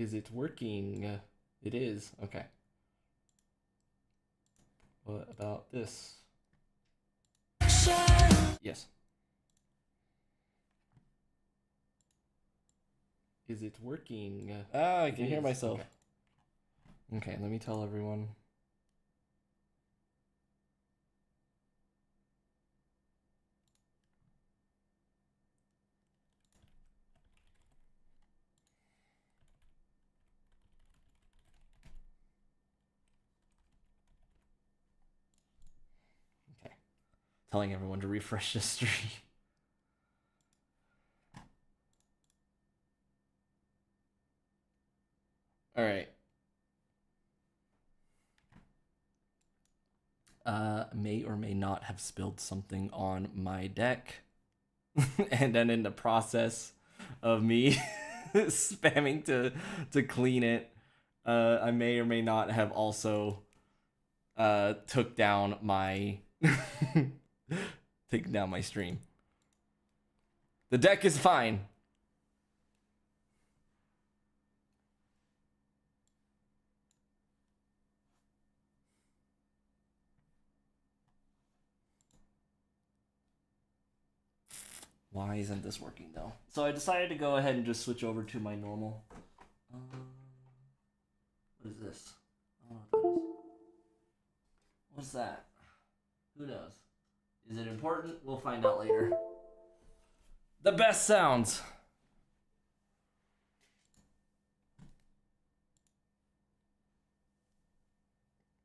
Is it working? It is. Okay. What about this? Yes. Is it working? Ah, I can hear myself. Okay, let me tell everyone. Okay. Telling everyone to refresh the stream. All right. May or may not have spilled something on my deck. And then in the process of me spamming to clean it, I may or may not have also took down my taken down my stream. The deck is fine. Why isn't this working though? So I decided to go ahead and just switch over to my normal. What is this? I don't know what that is. What's that? Who knows? Is it important? We'll find out later. The best sounds.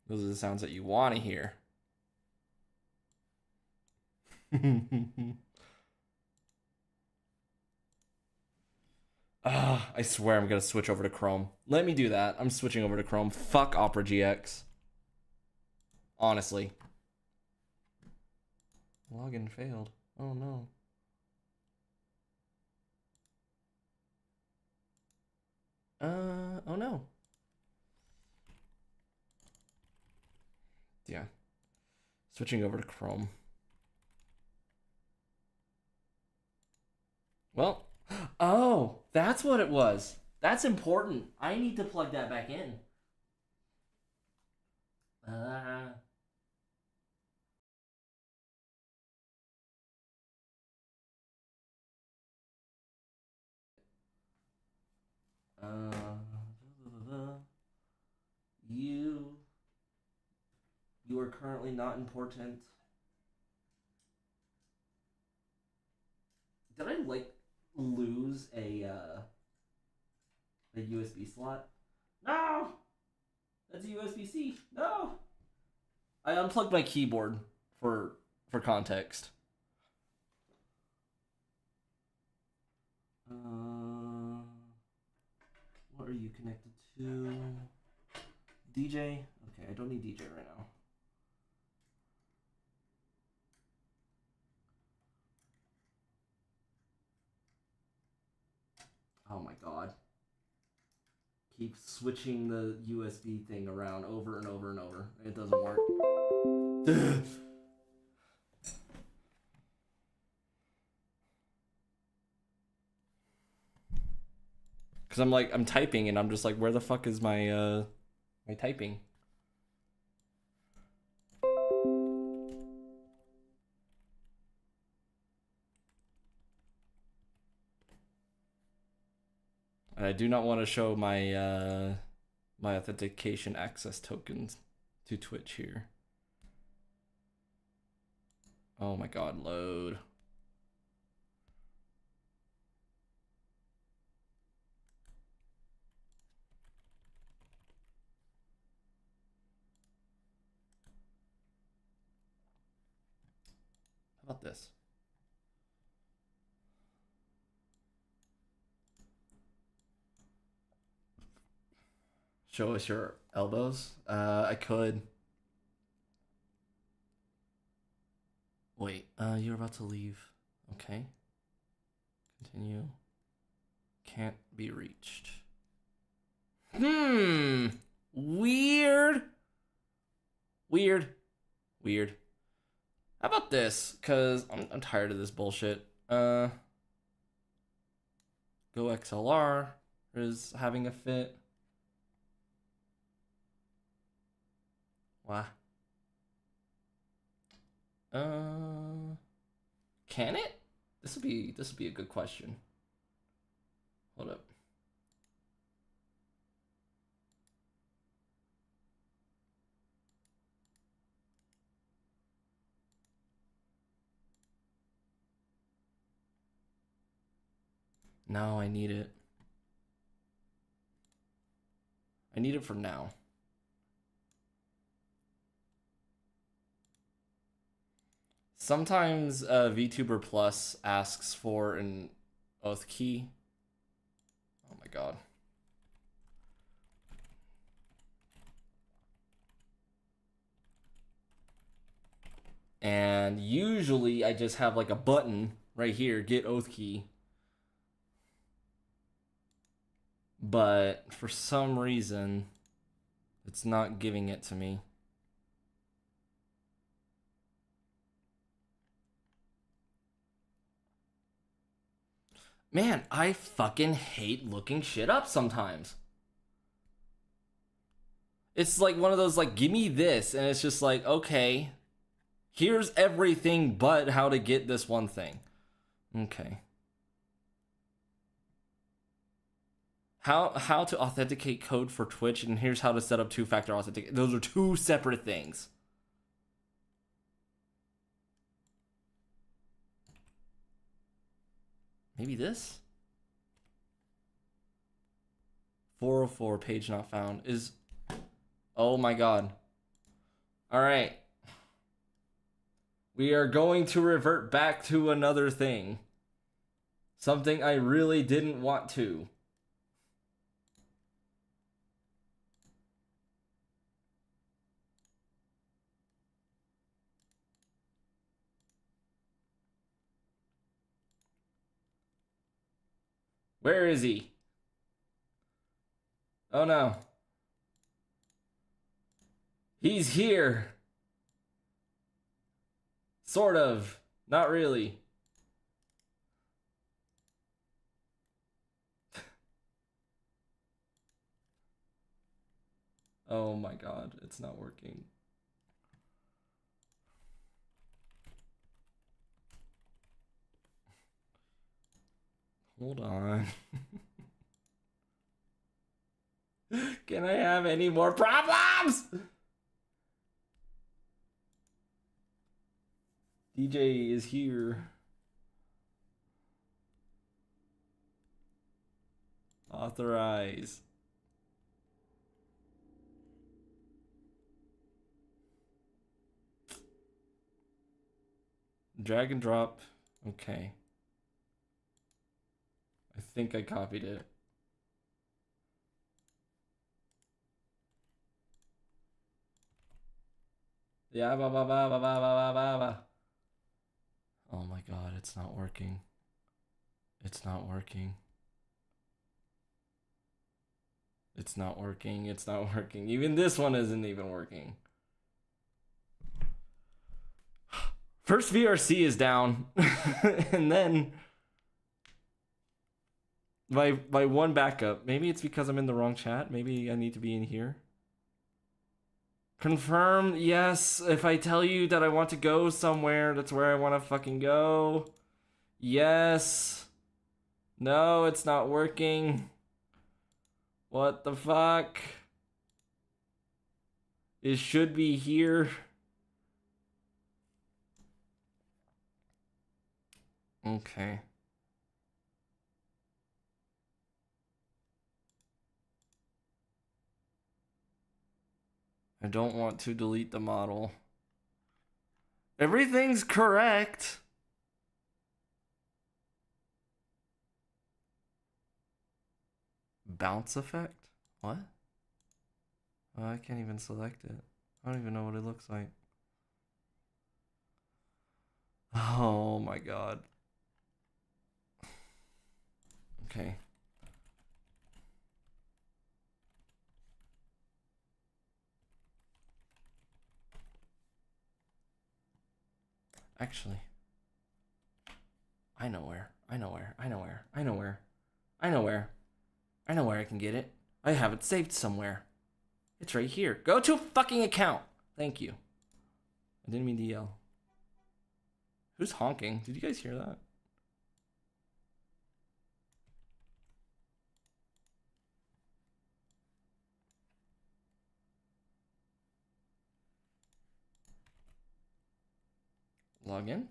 Those are the sounds that you want to hear. I swear I'm gonna switch over to Chrome. Let me do that. I'm switching over to Chrome. Fuck Opera GX. Honestly. Login failed. Oh no. Oh no. Yeah. Switching over to Chrome. Well, oh, that's what it was. That's important. I need to plug that back in. Uh, you are currently not important. Did I like lose a USB slot? No, that's a USB-C. No, I unplugged my keyboard for context. What are you connected to? DJ? Okay, I don't need DJ right now. Oh my god. Keep switching the USB thing around over and over and over. It doesn't work. Cause I'm typing and I'm just like, where the fuck is my my typing? And I do not want to show my my authentication access tokens to Twitch here. Oh my god, load. How about this? Show us your elbows? I could. Wait, you're about to leave. Okay. Continue. Can't be reached. Weird. Weird. How about this? Cause I'm tired of this bullshit. Go XLR. is having a fit. Wow. Can it? This would be a good question. Hold up. No, I need it. I need it for now. Sometimes VTuber Plus asks for an oath key. Oh my god. And usually I just have like a button right here, get oath key. But for some reason, it's not giving it to me. Man, I fucking hate looking shit up sometimes. It's like one of those like, give me this, and it's just like, okay, here's everything but how to get this one thing. Okay. How to authenticate code for Twitch, and here's how to set up two-factor authentication. Those are two separate things. Maybe this? 404 page not found is... Oh my god. Alright. We are going to revert back to another thing. Something I really didn't want to. Where is he? Oh no. He's here. Sort of. Not really. Oh my god, it's not working. Hold on. Can I have any more problems? DJ is here. Authorize. Drag and drop. Okay. I think I copied it. Yeah, ba ba ba ba ba ba ba ba. Oh my god, it's not working. It's not working. It's not working. It's not working. Even this one isn't even working. First VRC is down. And then my one backup. Maybe it's because I'm in the wrong chat. Maybe I need to be in here. Confirm, yes. If I tell you that I want to go somewhere, that's where I want to fucking go. Yes. No, it's not working. What the fuck? It should be here. Okay. I don't want to delete the model. Everything's correct. Bounce effect? What? Oh, I can't even select it. I don't even know what it looks like. Oh my god. Okay. Actually, I know where. I know where. I know where. I know where. I know where. I know where I can get it. I have it saved somewhere. It's right here. Go to a fucking account. Thank you. I didn't mean to yell. Who's honking? Did you guys hear that? Log in?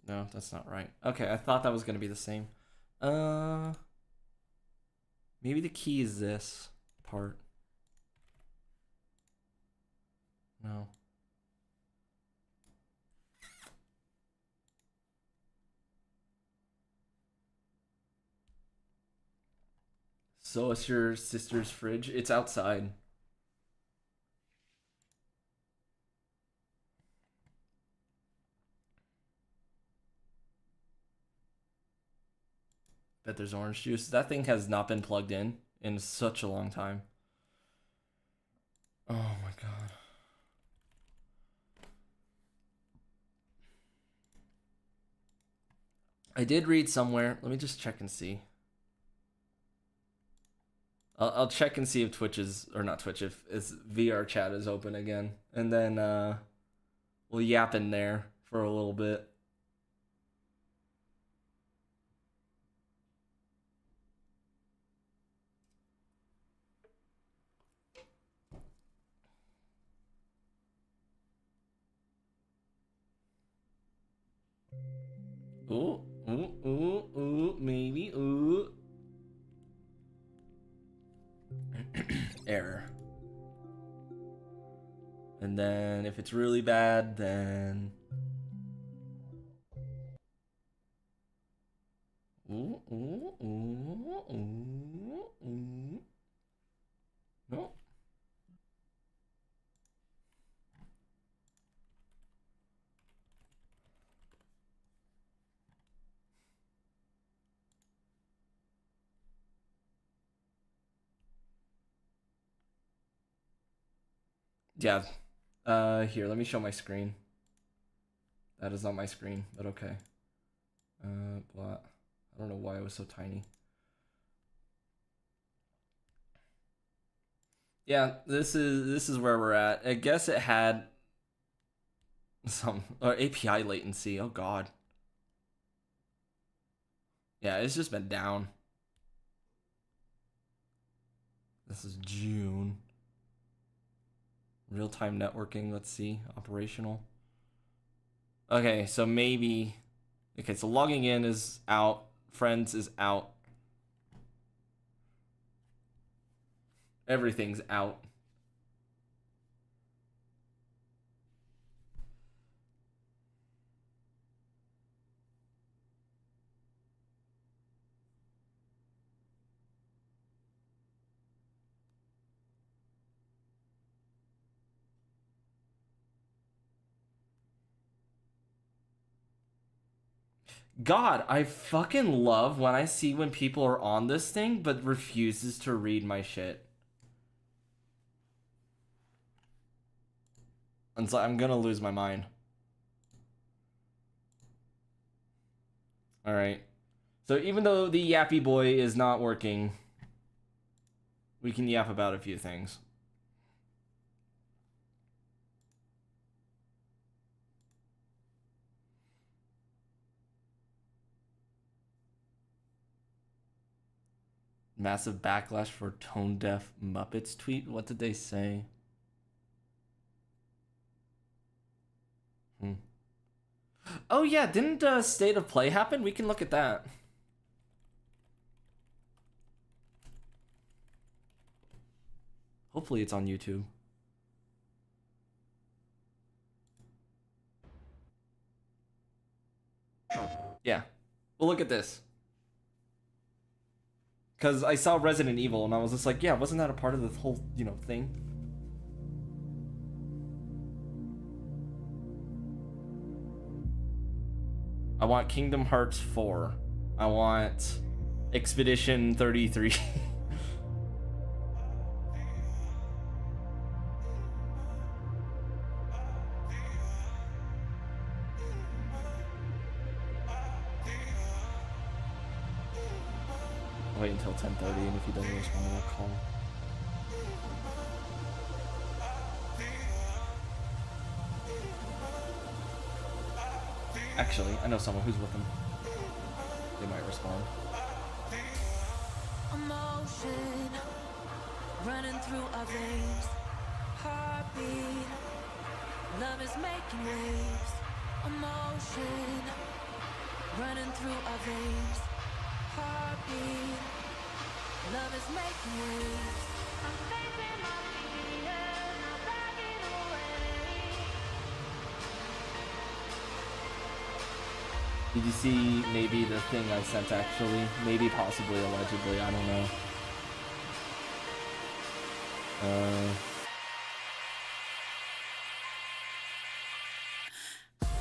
No, that's not right. Okay, I thought that was gonna be the same. Maybe the key is this part. No. So it's your sister's fridge? It's outside. Bet there's orange juice. That thing has not been plugged in such a long time. Oh my god. I did read somewhere. Let me just check and see. I'll check and see if Twitch is, or not Twitch, if VR chat is open again. And then we'll yap in there for a little bit. Ooh, maybe, ooh. Error. And then if it's really bad, then... Ooh. No. Yeah. Here, let me show my screen. That is not my screen, but okay. Blah. I don't know why it was so tiny. Yeah, this is where we're at. I guess it had some API latency. Oh god. Yeah, it's just been down. This is June. Real-time networking, let's see. Operational. Okay, so maybe... Okay, so logging in is out. Friends is out. Everything's out. God, I fucking love when I see when people are on this thing but refuses to read my shit. And so I'm gonna lose my mind. Alright. So even though the Yappy Boy is not working, we can yap about a few things. Massive backlash for tone deaf Muppets tweet. What did they say? Oh yeah, didn't State of Play happen? We can look at that. Hopefully it's on YouTube. Yeah. Well, look at this. Because I saw Resident Evil and I was just like, yeah, wasn't that a part of this whole, thing? I want Kingdom Hearts 4. I want Expedition 33. Wait until 10:30, and if he doesn't respond, I'll call. Actually, I know someone who's with him. They might respond. Emotion running through our veins. Heartbeat. Love is making waves. Emotion running through our veins. Heartbeat. Love is making waves. I'm facing my fears, not backing away. Did you see maybe the thing I sent actually? Maybe, possibly, allegedly, I don't know.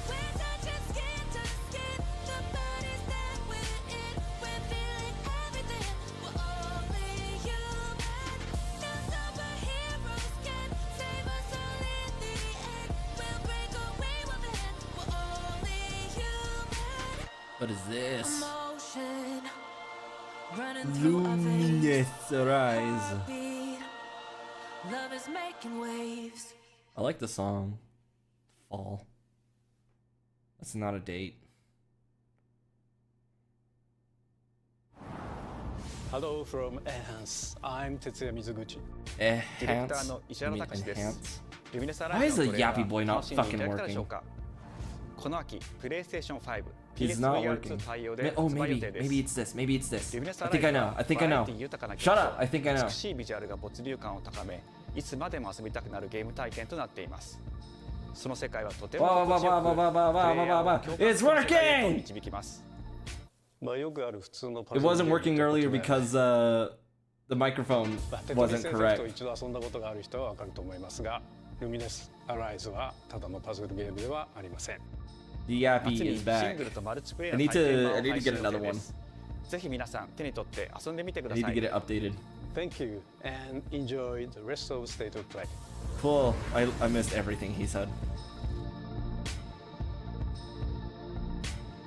We're touching skin to skin. The bodies that we're in. We're feeling everything. We're only human. No superheroes can save us all in the end. We'll break away with it. We're only human. What is this? Emotion running through our veins. Luminous Rise. Heartbeat. Love is making waves. I like the song. Fall. That's not a date. Hello from Enhance. I'm Tetsuya Mizuguchi. ディレクター Enhance. の石 You 原 mean 隆です。 enhance? ルミネスアラ Why イ is ズ the のトレーラ Yappy ー boy not 楽しんでいた fucking だけたでしょう working? か。この秋、プレイステーション5、 He's not PS working. VR2 対応で Oh, 発売予 maybe. 定です。 Maybe it's this. Maybe it's this. ルミネス I アライ think ズ I は know. I think I バラエ know. ティ豊かな Shut up. I think I know. 美しいビジュアルが没入感を高め、いつまでも遊びたくなるゲーム体験となっています。その世界はとても心地よく、プレイヤーを共感する世界へと導きます。まあよくある普通のパ It ズル wasn't ゲーム working と earlier 異なり because the microphone テトリ wasn't スエフェクトを correct. 一度遊んだことがある人はわかると思いますが、ルミネスアライズはただのパズルゲームではありません。The 夏 Yappy に is シン back. グルとマルチプレイヤ I ー need 体験 to 版を I need 配 to 信 get 予 another 定で one. す。ぜひ皆さん手に取って遊んでみてく I だ need さ to い。 get it updated. Thank you and enjoy the rest of State of Play. Cool. I missed everything he said.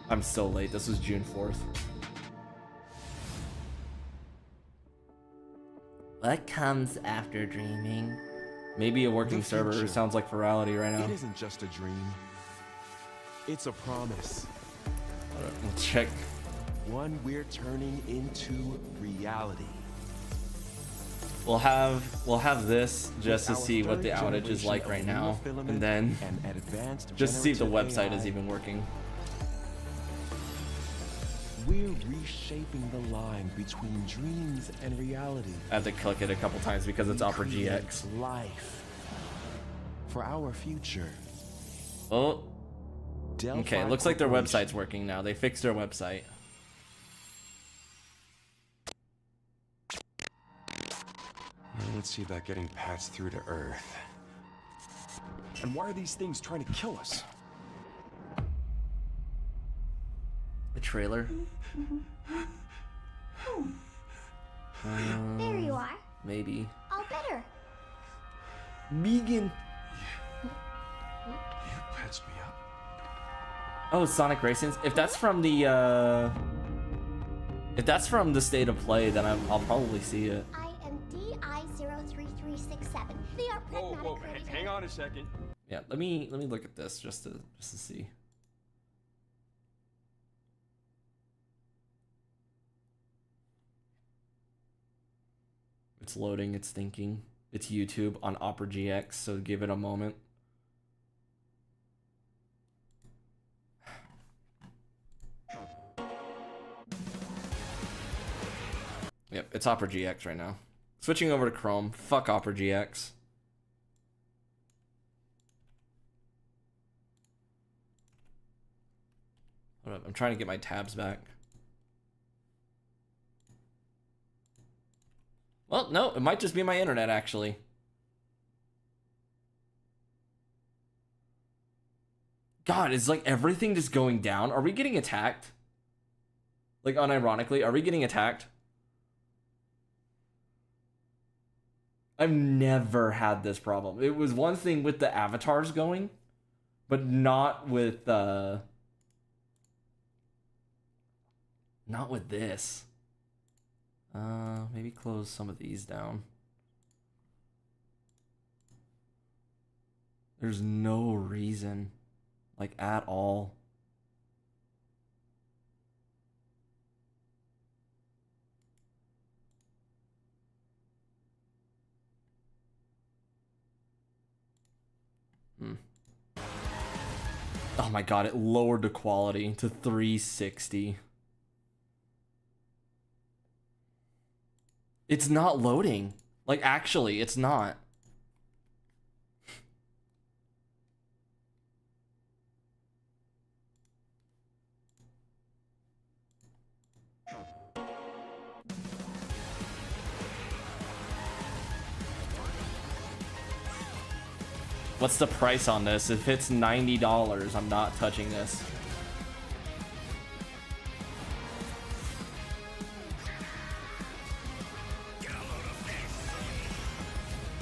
I'm so late. This was June 4th. What comes after dreaming? Maybe a working The server. future. Sounds like virality right now. It isn't just a dream. It's a promise. Let's check. One we're turning into reality. We'll have this just to With our see what the third outage is generation like of right now, monofilament and then and advanced just to see if the generative website is AI, even working. We're reshaping the line between dreams and reality. I have to click it a couple times because it's We Opera create GX. life for our future. Oh, Delphi okay. It looks like their Corporation. website's working now. They fixed their website. Let's see about getting patched through to Earth. And why are these things trying to kill us? The trailer. There you are. Maybe. All better. Megan. You patched me up. Oh, Sonic Racing. If that's from the State of Play, then I'll probably see it. I am DI03367. They are pragmatic. Hang on a second. Yeah, let me look at this just to see. It's loading, it's thinking. It's YouTube on Opera GX, so give it a moment. Yep, it's Opera GX right now. Switching over to Chrome. Fuck Opera GX. Hold up, I'm trying to get my tabs back. Well, no, it might just be my internet, actually. God, is like everything just going down? Are we getting attacked? Like, unironically, are we getting attacked? I've never had this problem. It was one thing with the avatars going, but not with not with this. Maybe close some of these down. There's no reason, like, at all. Oh my god, it lowered the quality to 360. It's not loading. Like, actually, it's not. What's the price on this? If it's $90, I'm not touching this.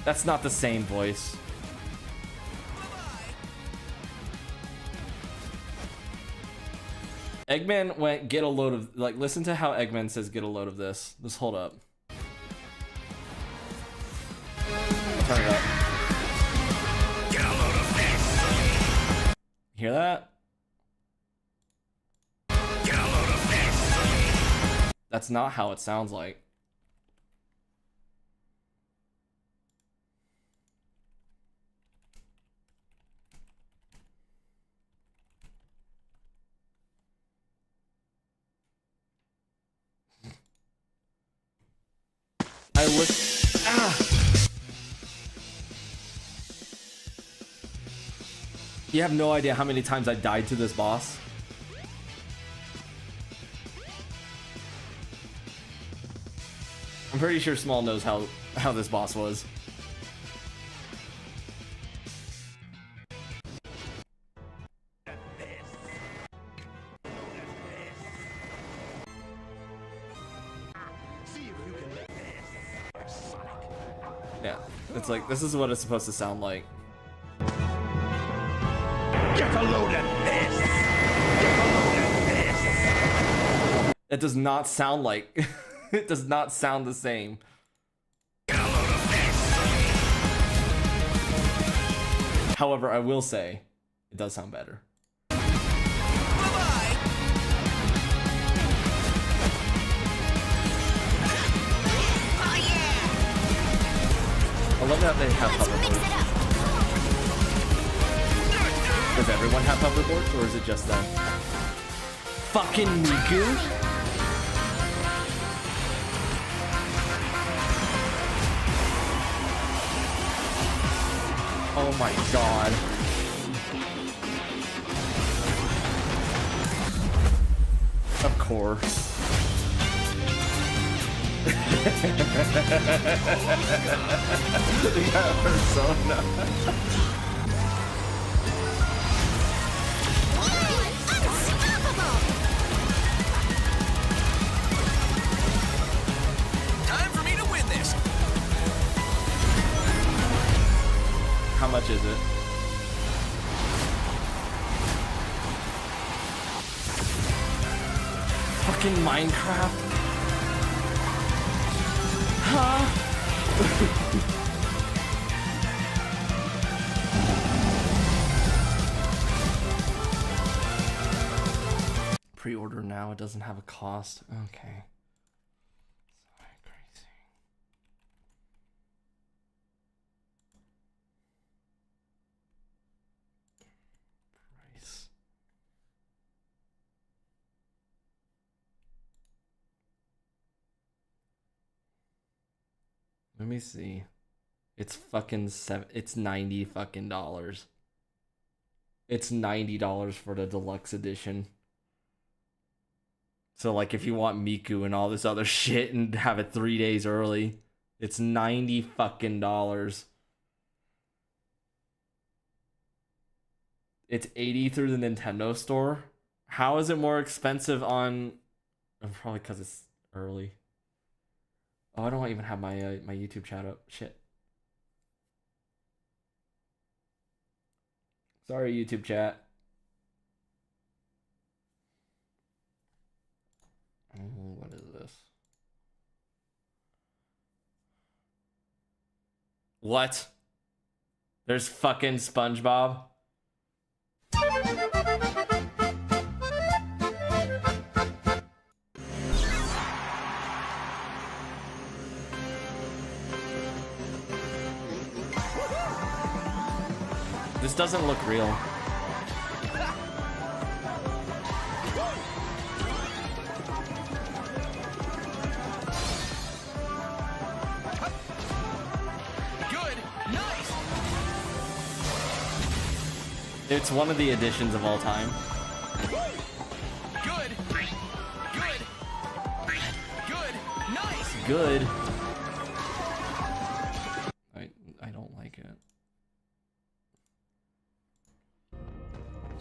That's not the same voice. Eggman went, get a load of, like, listen to how Eggman says get a load of this. Just hold up. Turn it up. Hear that? That's not how it sounds like. I look. You have no idea how many times I died to this boss. I'm pretty sure Small knows how this boss was. Yeah, it's like, this is what it's supposed to sound like. Get a load of this! Get a load of this! It does not sound like... it does not sound the same. However, I will say, it does sound better. I love that they have hoverboards. Does everyone have hoverboards, or is it just them? Fucking Miku? Oh my god. Of course. Yeah, Persona. Time for me to win this! How much is it? Fucking Minecraft? Huh? Pre-order now, it doesn't have a cost. Okay. Sorry, crazy. Price. Let me see. It's fucking it's $90 fucking dollars. It's $90 for the deluxe edition. So like if you want Miku and all this other shit and have it 3 days early, it's $90 fucking dollars. It's $80 through the Nintendo store. How is it more expensive on? Probably because it's early. Oh, I don't even have my my YouTube chat up. Shit. Sorry, YouTube chat. What is this? What? There's fucking SpongeBob. This doesn't look real. Good. Nice. It's one of the additions of all time. Good. Good. Good. Nice. Good. I don't like it.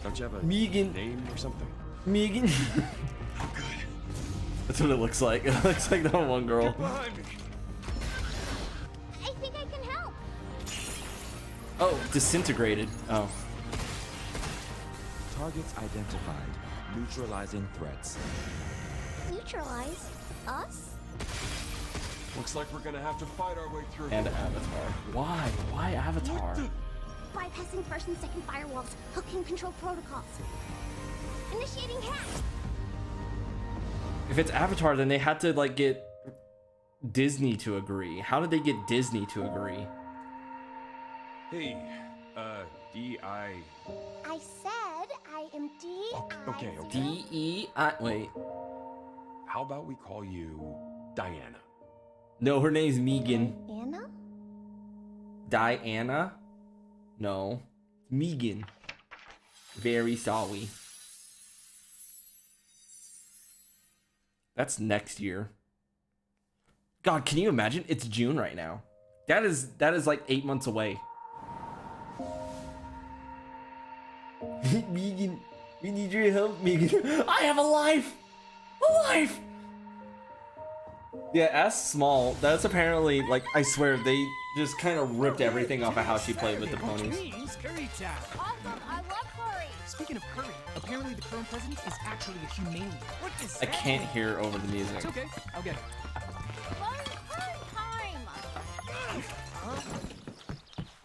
Don't you have a Megan. name or something? Megan. That's what it looks like. It looks like that one girl. Behind me. I think I can help. Oh, disintegrated. Oh. Targets identified. Neutralizing threats. Neutralize us? Looks like we're gonna have to fight our way through. And Avatar. Why? Why Avatar? Bypassing first and second firewalls, hooking control protocols. Initiating hack. If it's Avatar, then they had to like get Disney to agree. How did they get Disney to agree? Hey, D.I. I said I am D.I. Okay. D-E-I. Wait. How about we call you Diana? No, her name's Megan. Anna? Diana? No. Megan. Very sorry. That's next year. God, can you imagine? It's June right now. That is like 8 months away. Megan, we need your help, Megan. I have a life! A life! Yeah, ask Small. That's apparently, like, I swear, they just kind of ripped everything off of how she played with the ponies. Curry Town. Awesome, I love curry. Speaking of curry, apparently the current president is actually a humane. What is I can't hear over the music. It's okay, I'll get it. Fun time.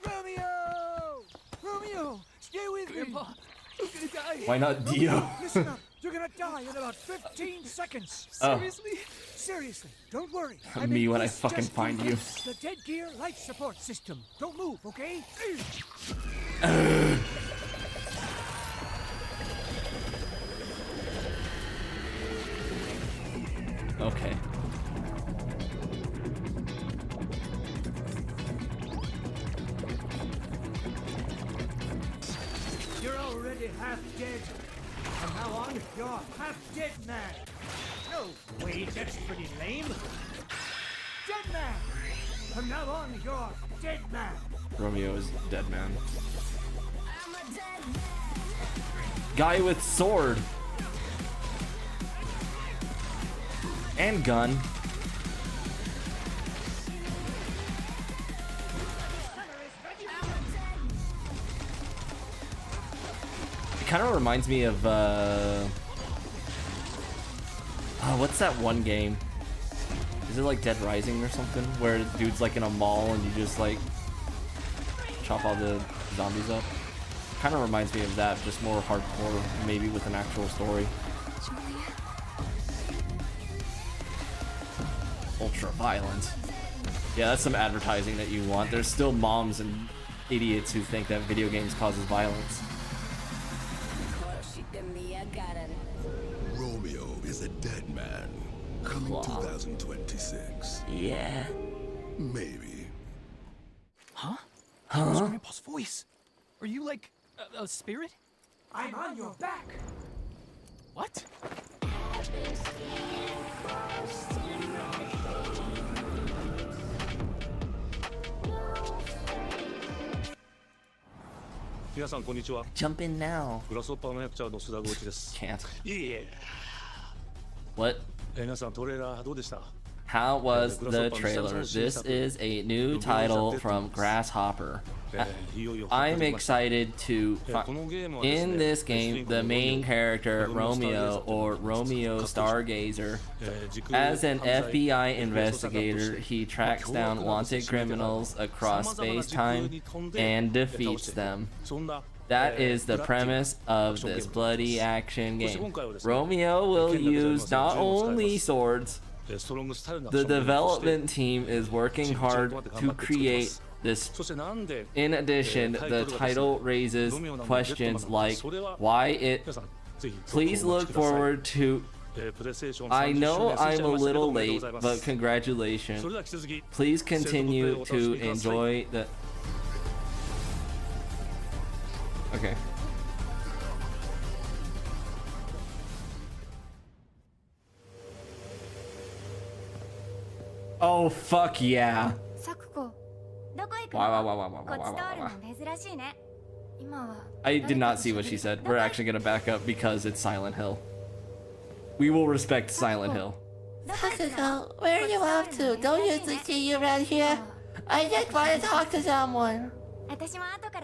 Romeo! Romeo! Stay with me! Grandpa, I'm gonna die. Why not Dio? Listen up, you're gonna die in about 15 seconds. Oh. Seriously? Seriously, don't worry. Me when I fucking find you. The dead gear life support system. Don't move, okay? Okay. You're already half dead. From now on, you're half dead man. No, wait, that's pretty lame. Dead man. From now on, you're dead man. Romeo is dead man. Guy with sword. And gun. It kind of reminds me of what's that one game? Is it like Dead Rising or something? Where dude's like in a mall and you just like chop all the zombies up? Kind of reminds me of that, just more hardcore, maybe with an actual story. Ultra violent. Yeah, that's some advertising that you want. There's still moms and idiots who think that video games causes violence. Romeo is a dead man. Coming 2026. Yeah. Maybe. Huh? That was Grandpa's voice. Are you like a spirit? I'm on your back. What? 皆さんこんにちは。 Jump in now. グラスホッパーの役者の須田豪一です。 Can't. いえいえ。 What? 皆さんトレーラーどうでした？ How was the trailer? This is a new title from Grasshopper. I'm excited to in this game the main character Romeo or Romeo Stargazer. As an FBI investigator, he tracks down wanted criminals across space-time and defeats them. That is the premise of this bloody action game. Romeo will use not only swords. The development team is working hard to create this. In addition, the title raises questions like why it. Please look forward to. I know I'm a little late, but congratulations. Please continue to enjoy the. Okay. Oh fuck yeah. Wow. I did not see what she said. We're actually gonna back up because it's Silent Hill. We will respect Silent Hill. Sakuko, where are you off to? Don't usually see you around here. I just want to talk to someone.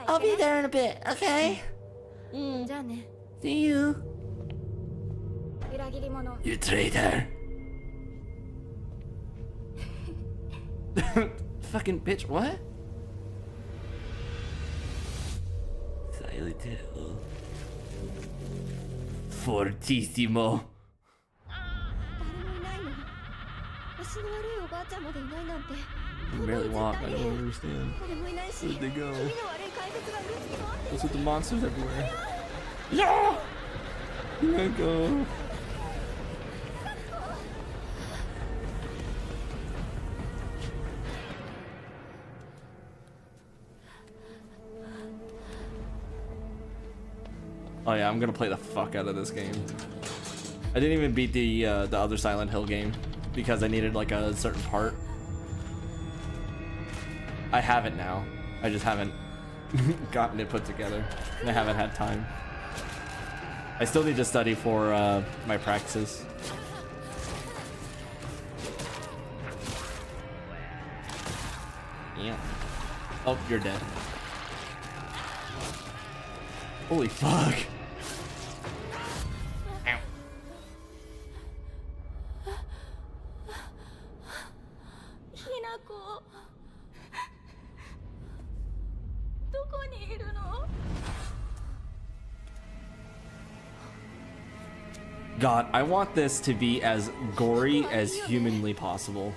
I'll be there in a bit, okay? See you. You traitor. Fucking bitch, what? Silent Hill. Fortissimo. You barely walk, I don't understand. Where'd they go? What's with the monsters everywhere? Yeah! Let go. Oh yeah, I'm gonna play the fuck out of this game. I didn't even beat the other Silent Hill game because I needed like a certain part. I have it now. I just haven't gotten it put together. And I haven't had time. I still need to study for my practices. Yeah. Oh, you're dead. Holy fuck. Ow. God, I want this to be as gory as humanly possible.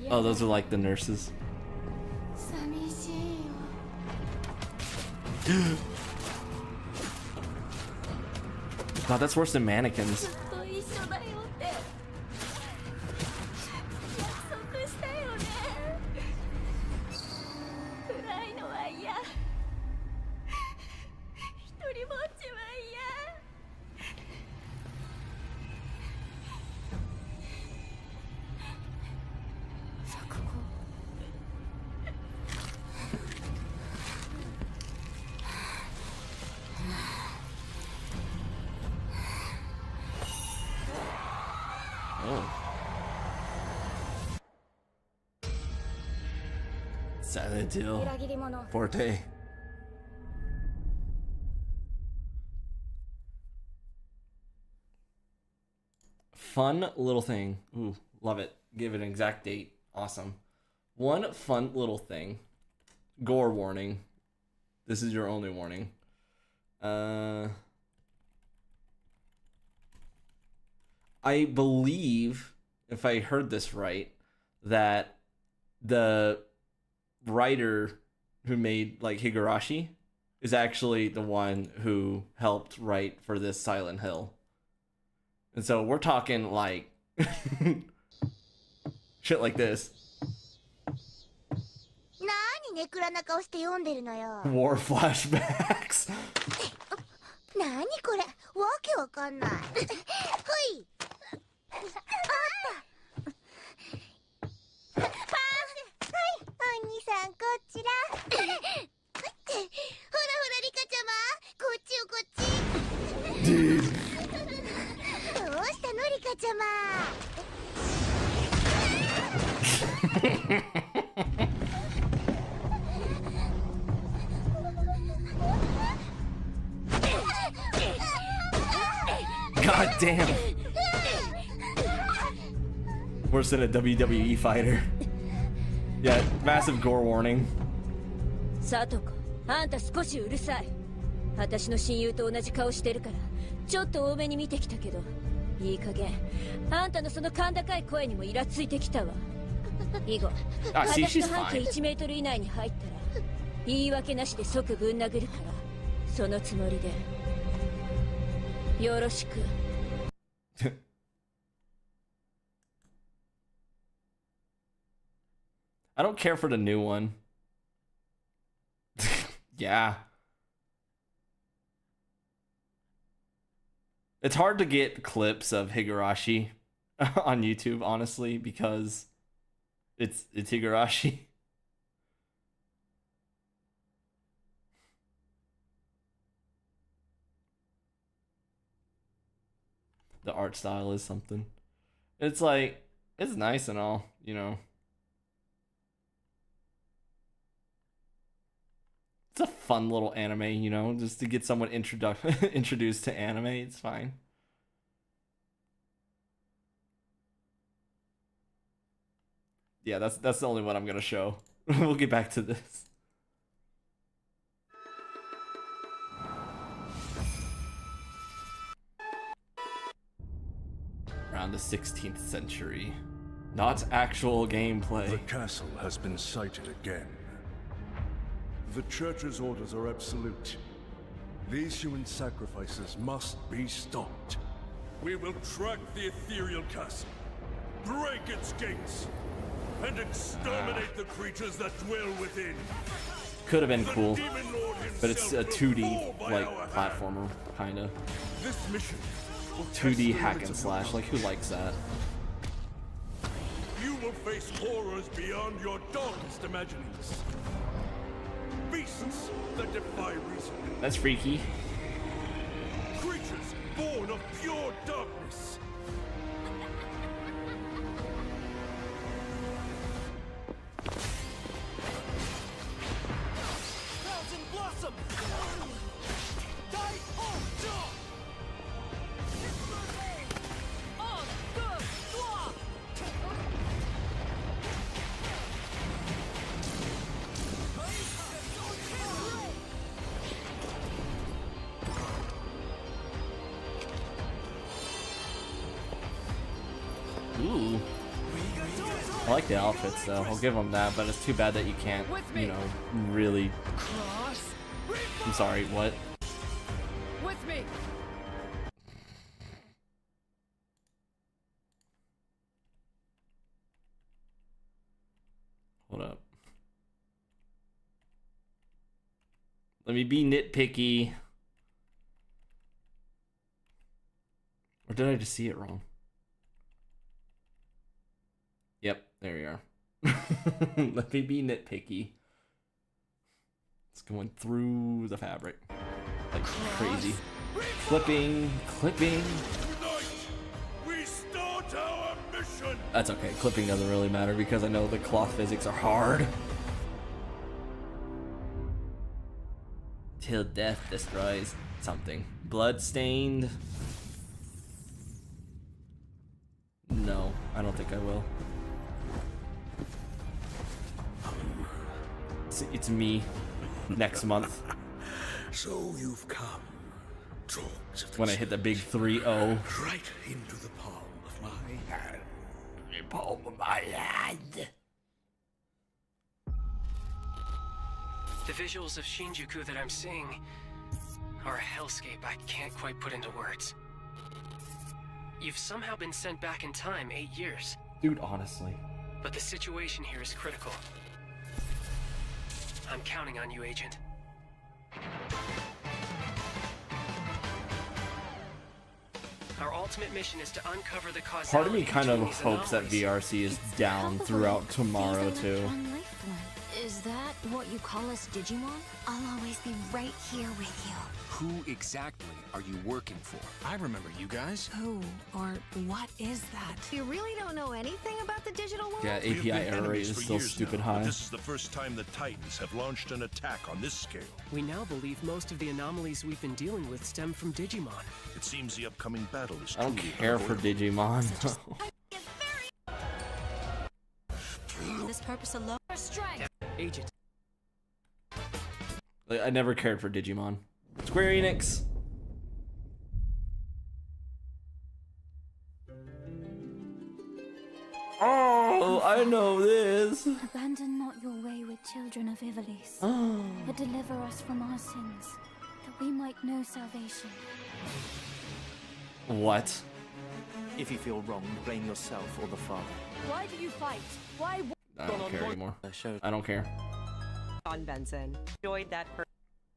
Oh, those are like the nurses. God, that's worse than mannequins. Silent Hill. Forte. Fun little thing. Ooh, love it. Give it an exact date. Awesome. One fun little thing. Gore warning. This is your only warning. I believe, if I heard this right, that the writer who made like Higurashi is actually the one who helped write for this Silent Hill. And so we're talking like shit like this. War flashbacks. なにこれわけわかんないほいあったパーはいおに God damn. Worse than a WWE fighter. Yeah, massive gore warning. サトコ、あんた少しうるさい。私の親友と同じ顔してるから、ちょっと多めに見てきたけど、いい加減、あんたのその甲高い声にもイラついてきたわ。以後、私の半径1メートル以内に入ったら、言い訳なしで即ぶん殴るから、そのつもりで。よろしく。I don't care for the new one. Yeah. It's hard to get clips of Higurashi on YouTube, honestly, because it's Higurashi. The art style is something. It's like, it's nice and all, you know. It's a fun little anime, you know, just to get someone introduced to anime. It's fine. Yeah, that's the only one I'm gonna show. We'll get back to this. Around the 16th century. Not actual gameplay. The castle has been sighted again. The Church's orders are absolute. These human sacrifices must be stopped. We will track the ethereal castle, break its gates, and exterminate the creatures that dwell within. Could have been cool, but it's a 2D like platformer, kinda. This mission 2D hack and slash. Like, who likes that? You will face horrors beyond your darkest imaginings. Beasts that defy reason. That's freaky. Creatures born of pure darkness. Thousand Blossom! Ooh. I like the outfits though, I'll give them that, but it's too bad that you can't, you know, really... I'm sorry, what? With me. Hold up. Let me be nitpicky. Or did I just see it wrong? Yep, there we are. Let me be nitpicky. It's going through the fabric like crazy. Clipping. We start our mission. That's okay. Clipping doesn't really matter because I know the cloth physics are hard. Till death destroys something. Bloodstained. No, I don't think I will. It's me next month. So you've come. Talks of When I hit the big 3-0. right into the palm of my hand. The palm of my hand. The visuals of Shinjuku that I'm seeing are a hellscape I can't quite put into words. You've somehow been sent back in time 8 years. Dude, honestly. But the situation here is critical. I'm counting on you, Agent. Our ultimate mission is to uncover the causality. Part of me kind of between these hopes that anomalies. VRC is down throughout tomorrow too. Is that what you call us, Digimon? I'll always be right here with you. Who exactly are you working for? I remember you guys. Who or what is that? You really don't know anything about the digital world? Yeah, We've API been error rate enemies is for still years stupid now, high. but this is the first time the Titans have launched an attack on this scale. We now believe most of the anomalies we've been dealing with stem from Digimon. It seems the upcoming battle is I don't truly care for unavoidable. Digimon. This purpose alone. Strength. Agent. Like, I never cared for Digimon. Square Enix. Oh, I know this. Abandon not your wayward children of Ivalice, but deliver us from our sins, that we might know salvation. What? If you feel wrong, blame yourself or the father. Why do you fight? Why? I don't care anymore. I don't care. On Benson. Enjoyed that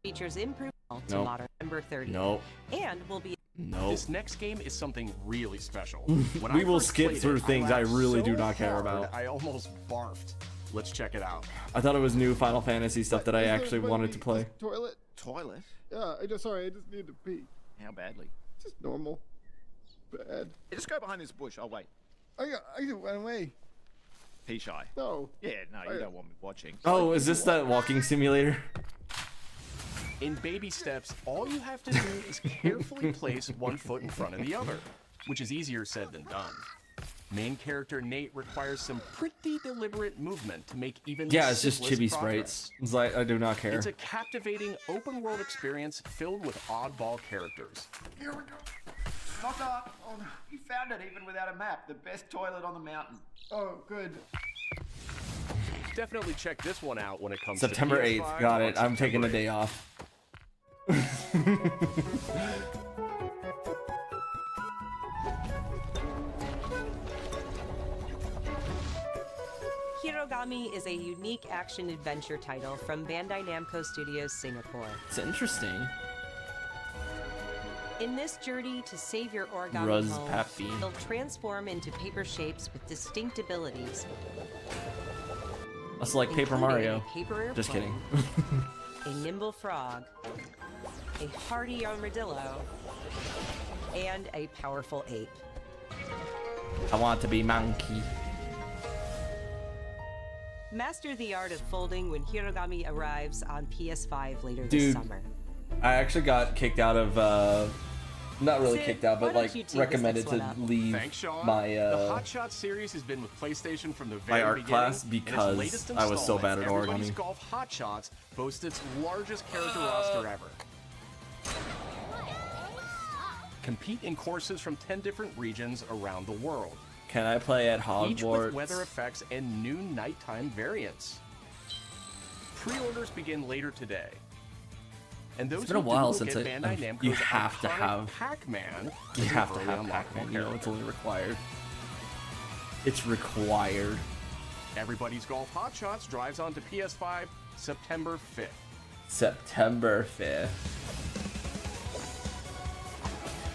features improved to Nope. modern number 30. Nope. And will be Nope. This next game is something really special. When We I will first skip played through it, things I laughed really so do not care hard, about. I almost barfed. Let's check it out. I thought it was new Final Fantasy stuff that I actually wanted to play. Toilet? Toilet? Yeah, I just need to pee. How badly? Just normal. Bad. Hey, just go behind this bush. I'll wait. I went away. Pee shy. No. Yeah, no, you don't want me watching. Oh, is this that walking simulator? In baby steps, all you have to do is carefully place one foot in front of the other, which is easier said than done. Main character Nate requires some pretty deliberate movement to make even the Yeah, it's just simplest chibi progress. sprites. It's like, I do not care. It's a captivating open-world experience filled with oddball characters. Here we go. Knock up. Oh, no. You found it even without a map. The best toilet on the mountain. Oh, good. Definitely check this one out when it comes September to 8th. PS5 Got on it. I'm taking September a day off. Hirogami is a unique action-adventure title from Bandai Namco Studios Singapore. It's interesting. In this journey to save your origami Ruz home, Pappy. they'll transform into paper shapes with distinct abilities. That's like Paper including Mario. a paper Just kidding. airplane, a nimble frog, a hardy armadillo, and a powerful ape. I want to be monkey. Master the art of folding when Hirogami arrives on PS5 later this Dude, summer. I actually got kicked out of, not really Sid, kicked out, why but don't like you tee this recommended next one to up? leave Thanks, Sean. my, the Hot Shot series has been with PlayStation from the very my art beginning, class and its because latest I was so bad installment, at Everybody's origami. Golf Hot Shots boasts its largest character roster ever. Compete in courses from 10 different regions around the world, Can I play at each with Hogwarts? weather effects and new nighttime variants. Pre-orders begin later today. And those It's been a who while do since will get Bandai Namco's you have to iconic have Pac-Man. You as have an to early have unlockable Pac-Man. You know, it's character. only required. It's required. Everybody's Golf Hot Shots drives onto PS5 September 5th. September 5th.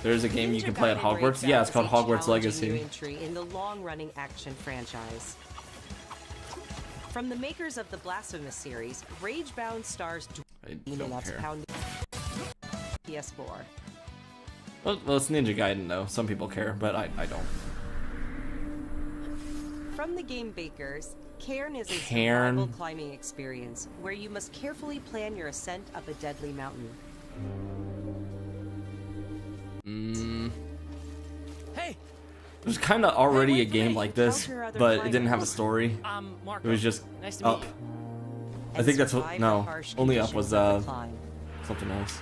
There's a game you can play at Ninja Gaiden Hogwarts. breaks Yeah, out it's called as a Hogwarts challenging new Legacy. entry in the long-running action franchise. From the makers of the Blasphemous series, Ragebound stars don't loves care. pounding PS4. Well, it's Ninja Gaiden though. Some people care, but I don't. From the game bakers, Cairn is a Cairn. survival climbing experience where you must carefully plan your ascent up a deadly mountain. Hey, It was kind of already a game like this, Encounter other but it didn't have a climbers. story. Marco. It was just Nice to meet up. you. I think that's what. survive No, the harsh only up was conditions of the climb. something else.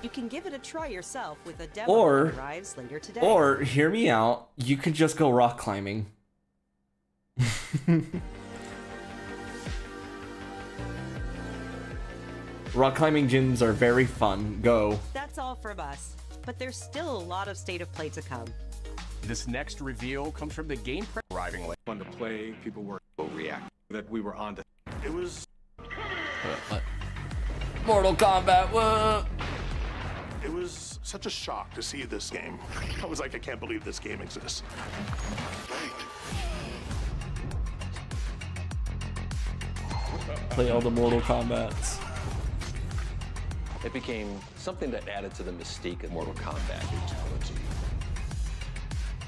You can give it a try yourself with a demo Or, that arrives later today. or hear me out. You could just go rock climbing. Rock climbing gyms are very fun. Go. That's all from us, but there's still a lot of state of play to come. This next reveal comes from the game arriving late. Fun to play. People were react that we were on to. It was. Mortal Kombat. What? It was such a shock to see this game. I was like, I can't believe this game exists. Play all the Mortal Kombats. It became something that added to the mystique of Mortal Kombat.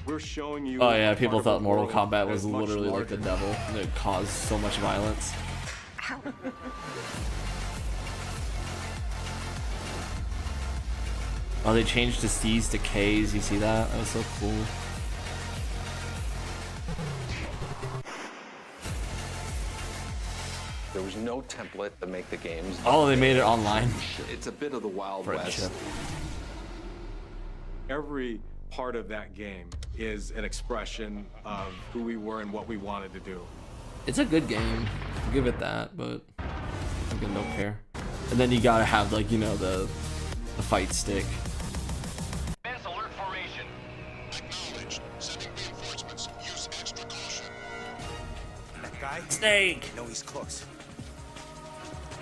We're showing you. Oh yeah, a people part of thought a Mortal world Kombat that was is much literally like the larger. devil, and it caused so much violence. Oh, they changed the C's to K's. You see that? That was so cool. There was no template to make the games. Oh, they made it online. It's a bit of the Wild Friendship. West. Every part of that game is an expression of who we were and what we wanted to do. It's a good game. I'll give it that, but I don't care. And then you gotta have like, you know, the fight stick. Alert formation. Acknowledged. Sending reinforcements. Use extra caution. That guy? Snake! No, he's close.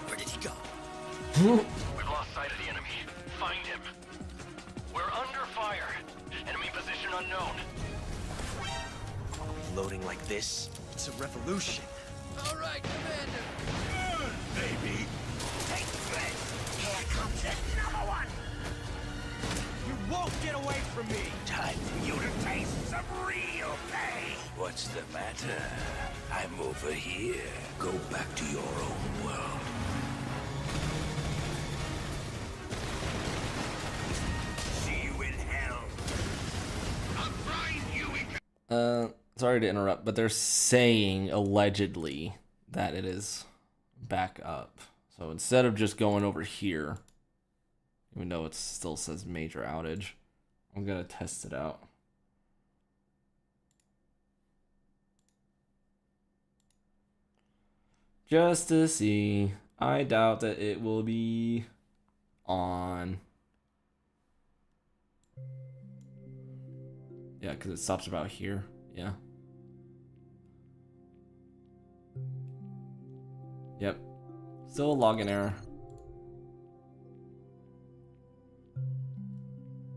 Where did he go? We've lost sight of the enemy. Find him. We're under fire. Enemy position unknown. Loading like this? It's a revolution. All right, Commander. Baby. Take this! Here comes another one! You won't get away from me! Time for you to taste some real pain! What's the matter? I'm over here. Go back to your own world. See you in hell. I'll find you. Sorry to interrupt, but they're saying allegedly that it is back up. So instead of just going over here, even though it still says major outage, I'm gonna test it out. Just to see. I doubt that it will be on. Yeah, because it stops about here. Yeah. Yep. Still a login error.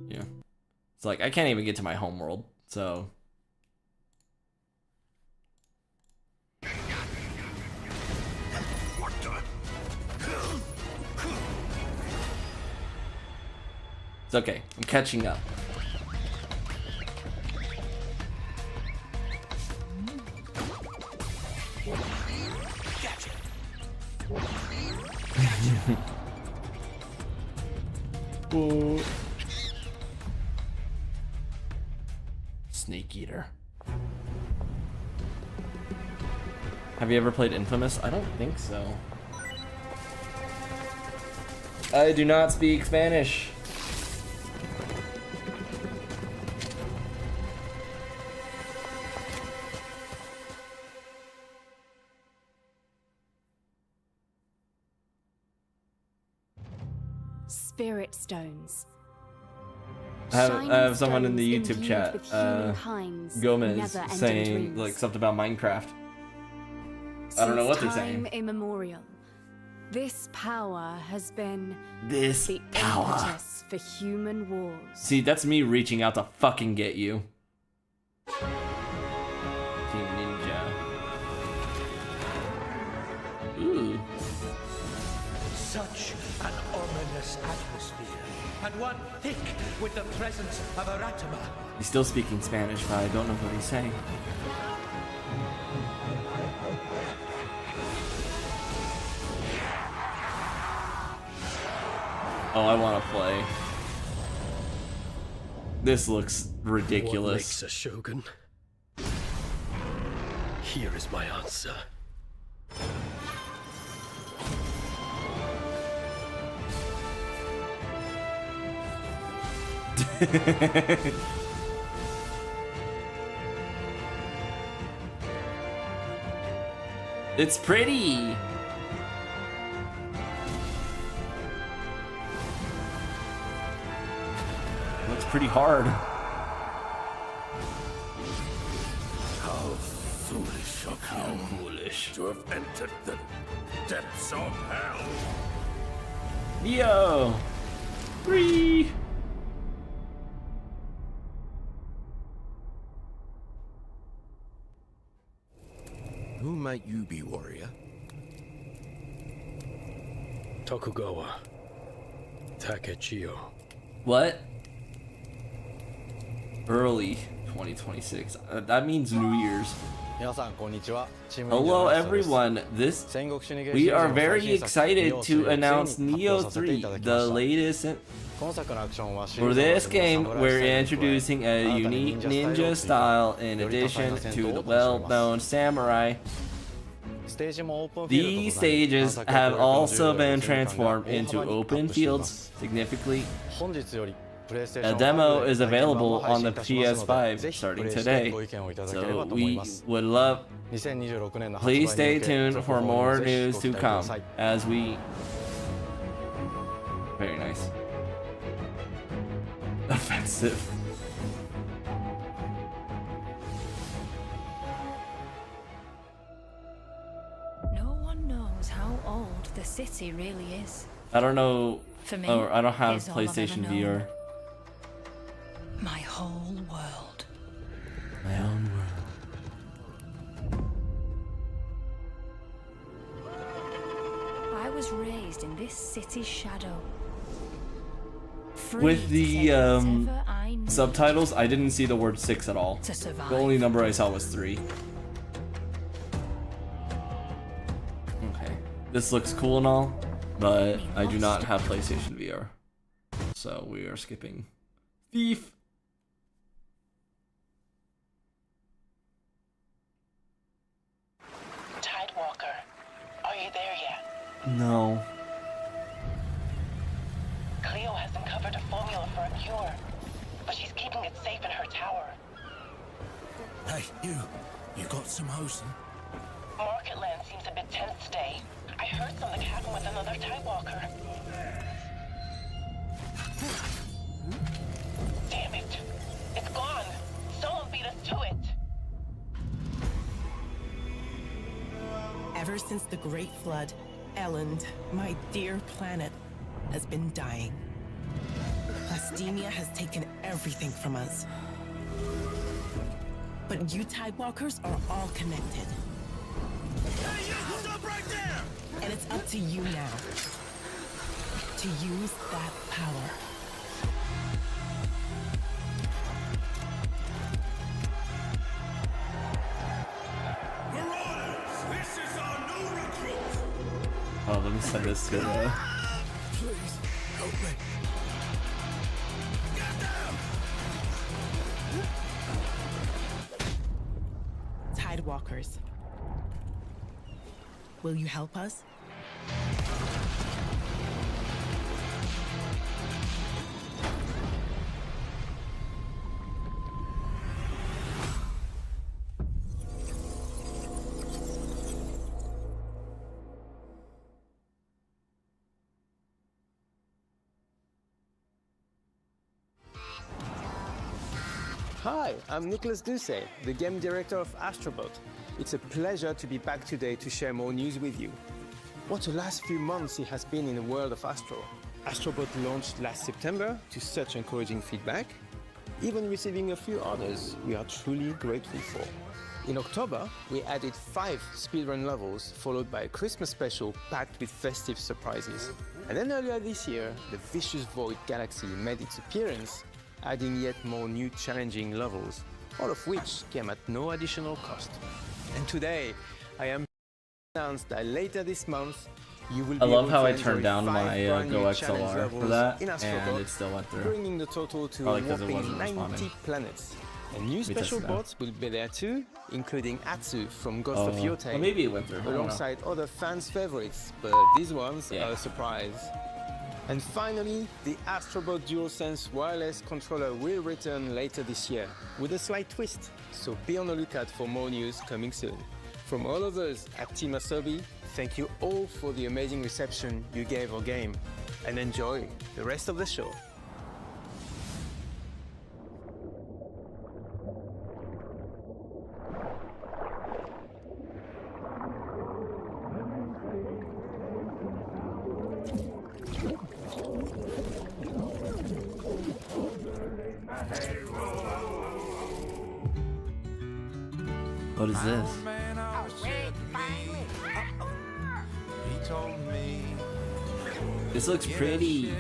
Yeah. It's like, I can't even get to my home world, so. It's okay. I'm catching up. Whoa. Snake Eater. Have you ever played Infamous? I don't think so. I do not speak Spanish. Spirit stones. I have someone in the YouTube chat, Gomez, never entered saying dreams. like something about Minecraft. I don't know what they're saying. Time immemorial, this power has been This the power. impetus for human wars. See, that's me reaching out to fucking get you. Team Ninja. Ooh. Such an ominous atmosphere, and one thick with the presence of Aratama. He's still speaking Spanish, but I don't know what he's saying. Oh, I want to play. This looks ridiculous. What makes a shogun? Here is my answer. It's pretty. Looks pretty hard. How foolish of How you foolish. to have entered the depths of hell. Yo. 3. Who might you be, warrior? Tokugawa Takechiyo. What? Early 2026. That means New Year's. Hello everyone, we are very excited to announce Neo 3, the latest for this game. We're introducing a unique ninja style in addition to the well-known samurai. These stages have also been transformed into open fields significantly. A demo is available on the PS5 starting today, so we would love. Please stay tuned for more news to come as we. Very nice. Offensive. No one knows how old the city really is. I don't know. For me, I don't have it's all I've PlayStation ever known. VR. My whole world. My own world. I was raised in this city's shadow. With the subtitles, I didn't see the word 6 at all. The only number I saw was 3. Okay. This looks cool and all, but I do not have PlayStation VR. So we are skipping Thief. Tidewalker, are you there yet? No. Cleo has uncovered a formula for a cure, but she's keeping it safe in her tower. Hey, you got some hosen? Market Land seems a bit tense today. I heard something happen with another Tidewalker. Damn it. It's gone. Someone beat us to it. Ever since the Great Flood, Elend, my dear planet, has been dying. Plastemia has taken everything from us. But you Tidewalkers are all connected. Hey, you stop right there! And it's up to you now to use that power. This is our new recruit! Oh, let me send this to Please, help me. Tidewalkers. Will you help us? Hi, I'm Nicholas Doucet, the game director of Astrobot. It's a pleasure to be back today to share more news with you. What a last few months it has been in the world of Astro. Astrobot launched last September to such encouraging feedback, even receiving a few orders we are truly grateful for. In October, we added 5 speedrun levels, followed by a Christmas special packed with festive surprises. And then earlier this year, the Vicious Void Galaxy made its appearance, adding yet more new challenging levels, all of which came at no additional cost. And today, I am announced that later this month, you will be I love able how to I enjoy turned down 5 my brand new Go challenge XLR for levels that, in and Astrobot, it still went through. bringing the total to Probably a 'cause it whopping wasn't 90 responding. planets. And new We special tested out. bots will be there too, including Atsu from Ghost of Oh, Yotei, well, maybe it went through. I don't know. alongside other fans' favorites, but these ones are a surprise. And finally, the Astrobot DualSense wireless controller will return later this year, with a slight twist, so be on the lookout for more news coming soon. From all of us at Team Asobi, thank you all for the amazing reception you gave our game, and enjoy the rest of the show. What is this? This looks pretty.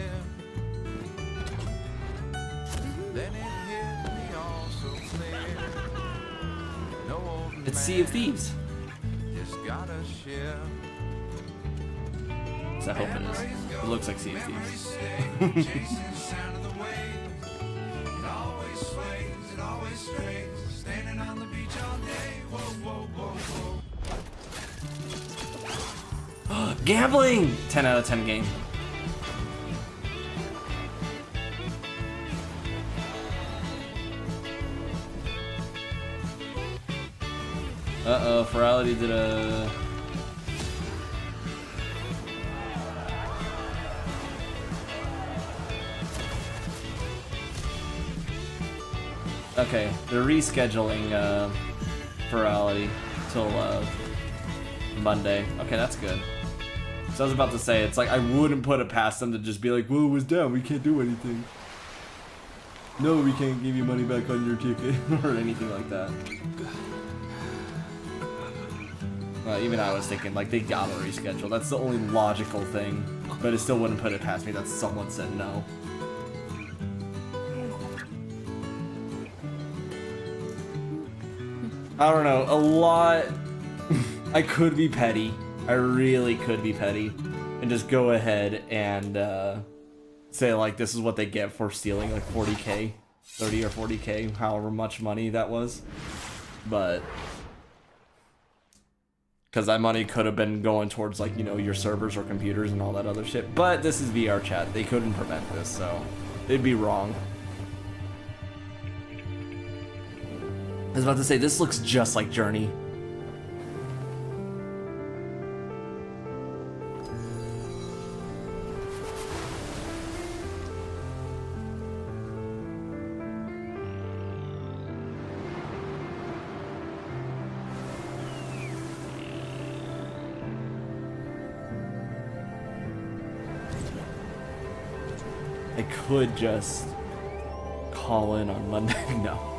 It's Sea of Thieves. I hope it is. It looks like Sea of Thieves. Gambling! 10 out of 10 game. Uh-oh, Ferality did a... Okay, they're rescheduling Ferality till Monday. Okay, that's good. So I was about to say, it's like I wouldn't put it past them to just be like, "Whoa, it was down. We can't do anything. No, we can't give you money back on your ticket," or anything like that. Even I was thinking, like, they gotta reschedule. That's the only logical thing. But it still wouldn't put it past me that someone said no. I don't know, a lot. I could be petty. I really could be petty. And just go ahead and say, like, this is what they get for stealing, like, 40k, 30 or 40k, however much money that was. But... because that money could have been going towards, like, you know, your servers or computers and all that other shit. But this is VR chat. They couldn't prevent this, so they'd be wrong. I was about to say, this looks just like Journey. I could just call in on Monday. No.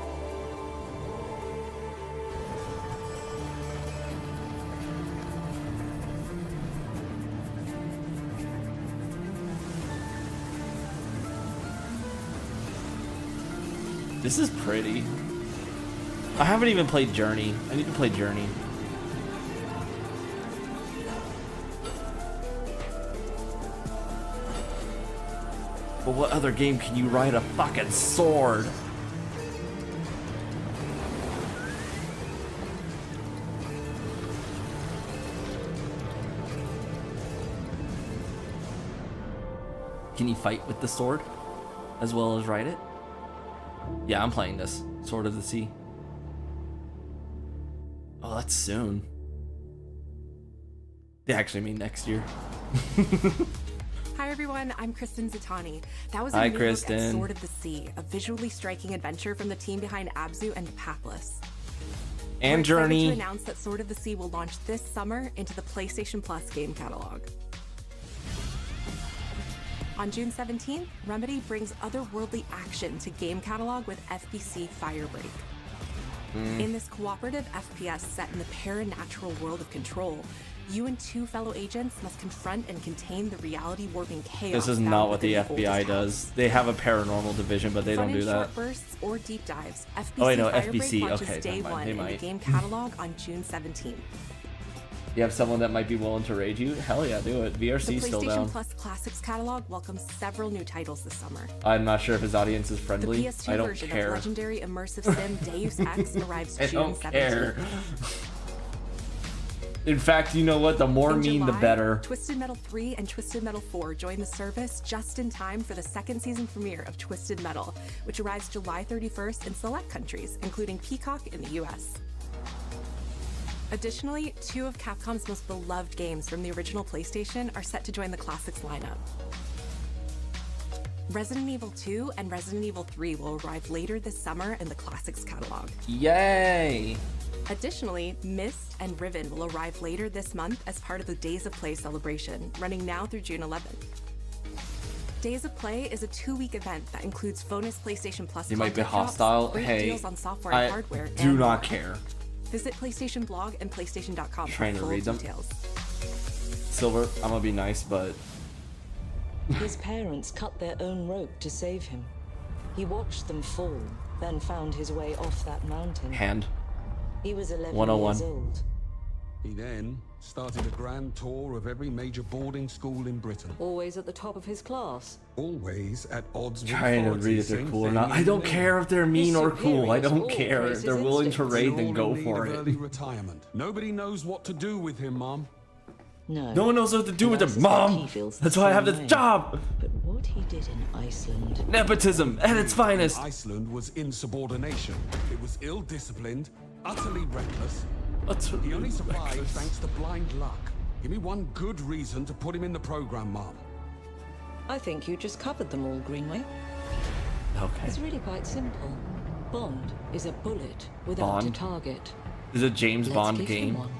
This is pretty. I haven't even played Journey. I need to play Journey. But what other game can you ride a fucking sword? Can you fight with the sword as well as ride it? Yeah, I'm playing this. Sword of the Sea. Oh, that's soon. They actually mean next year. Hi everyone, I'm Kristen Zatani. That was a Hi, new Kristen. look at Sword of the Sea, a visually striking adventure from the team behind Abzu and Pathless. And We're Journey. excited to announce that Sword of the Sea will launch this summer into the PlayStation Plus game catalog. On June 17th, Remedy brings otherworldly action to game catalog with FBC Firebreak. In this cooperative FPS set in the paranatural world of Control, you and two fellow agents must confront and contain the reality-warping chaos. This is found not what the within FBI oldest does. They have a paranormal division, but they Fun don't do in that. short bursts or deep dives, FBC Oh, wait, no, Firebreak FBC, launches okay, day never mind, one they in the might. game catalog on June 17th. You have someone that might be willing to raid you? Hell yeah, do it. The VRC's still PlayStation down. Plus Classics catalog welcomes several new titles this summer. I'm not sure if his audience is The friendly. PS2 I don't version care. of legendary immersive sim Deus Ex arrives I June don't 17th. care. In fact, you know what? The more In mean, the July, better. Twisted Metal 3 and Twisted Metal 4 join the service just in time for the second season premiere of Twisted Metal, which arrives July 31st in select countries, including Peacock in the US. Additionally, two of Capcom's most beloved games from the original PlayStation are set to join the Classics lineup. Resident Evil 2 and Resident Evil 3 will arrive later this summer in the Classics catalog. Yay! Additionally, Myst and Riven will arrive later this month as part of the Days of Play celebration, running now through June 11th. Days of Play is a 2-week event that includes bonus PlayStation Plus You might be content drops, hostile. great Hey, deals on software I and hardware, do and not more. care. Visit PlayStation Blog and PlayStation.com Trying for to full read them. details. Silver, I'm gonna be nice, but His parents cut their own rope to save him. He watched them fall, then found his way off that mountain. Hand. He was 11 101. years old. He then started a grand tour of every major boarding school in Britain. Always at the top of his class. Always at odds with Trying to read if they're cool or not. I don't care if they're mean or cool. I don't care. If they're willing to raid, then go for it. Early retirement. Nobody knows what to do with him, Mom. No. one knows what to do with him, Mom. That's why I have this job. But what he did in Iceland. Nepotism at its finest. Iceland was insubordination. It was ill-disciplined, utterly reckless. He only survived thanks to blind luck. Give me one good reason to put him in the program, Mom. I think you just covered them all, Greenway. Okay. It's really quite simple. Bond is a bullet without a target. Is it a James Bond Let's give him game? one.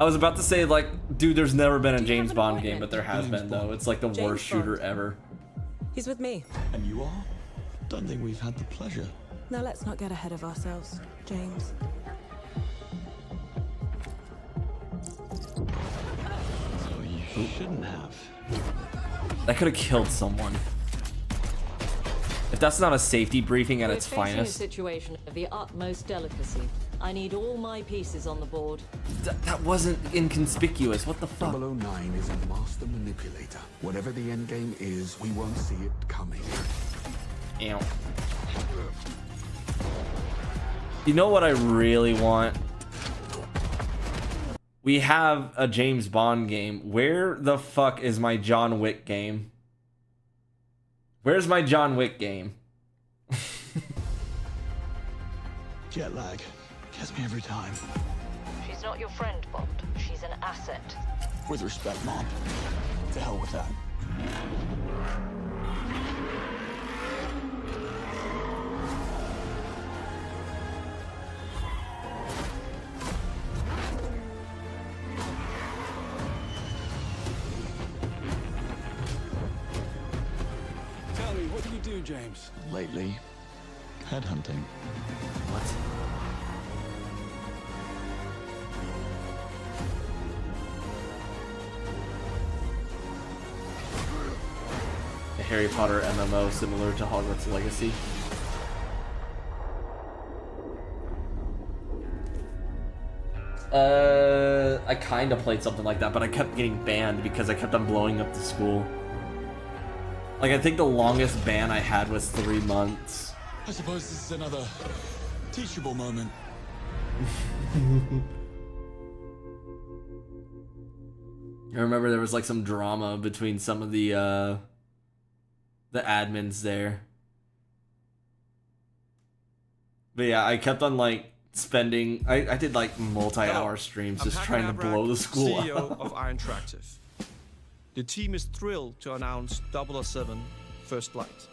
I was about to say, like, dude, there's never been a James Bond game, but there has been, though. It's like the James worst shooter Bond. ever. He's with me. And you are? Don't think we've had the pleasure. Now let's not get ahead of ourselves, James. So you shouldn't have. That could have killed someone. If that's not a safety briefing at We're its facing finest. a situation of the utmost delicacy. I need all my pieces on the board. That wasn't inconspicuous. What the fuck? 009 is a master manipulator. Whatever the end game is, we won't see it coming. Ew. You know what I really want? We have a James Bond game. Where the fuck is my John Wick game? Where's my John Wick game? Jet lag. Gets me every time. She's not your friend, Bond. She's an asset. With respect, Mom. To hell with that. Tell me, what do you do, James? Lately, headhunting. What? A Harry Potter MMO similar to Hogwarts Legacy. I kind of played something like that, but I kept getting banned because I kept on blowing up the school. Like, I think the longest ban I had was 3 months. I suppose this is another teachable moment. I remember there was like some drama between some of the admins there. But yeah, I kept on like spending. I did like multi-hour streams just trying to blow the school CEO up. of Iron Interactive. The team is thrilled to announce 007 First Flight.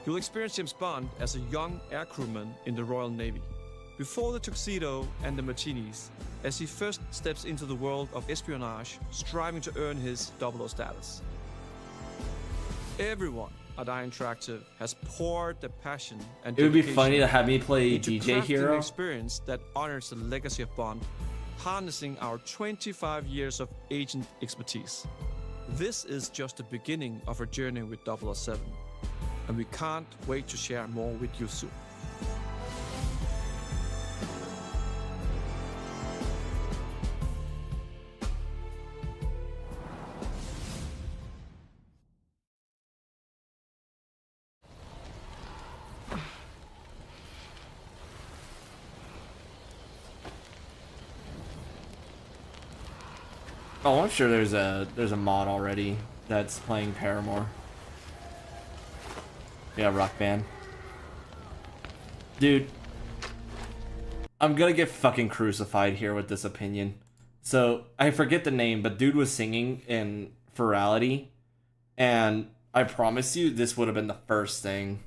You'll experience James Bond as a young air crewman in the Royal Navy. Before the tuxedo and the martinis, as he first steps into the world of espionage, striving to earn his 00 status. Everyone at Iron Interactive has poured the passion and It would be dedication funny to have me play into DJ crafting Hero. an experience that honors the legacy of Bond, harnessing our 25 years of agent expertise. This is just the beginning of our journey with 007, and we can't wait to share more with you soon. Oh, I'm sure there's a mod already that's playing Paramore. Yeah, Rock Band. Dude, I'm gonna get fucking crucified here with this opinion. So, I forget the name, but dude was singing in Ferality, and I promise you this would have been the first thing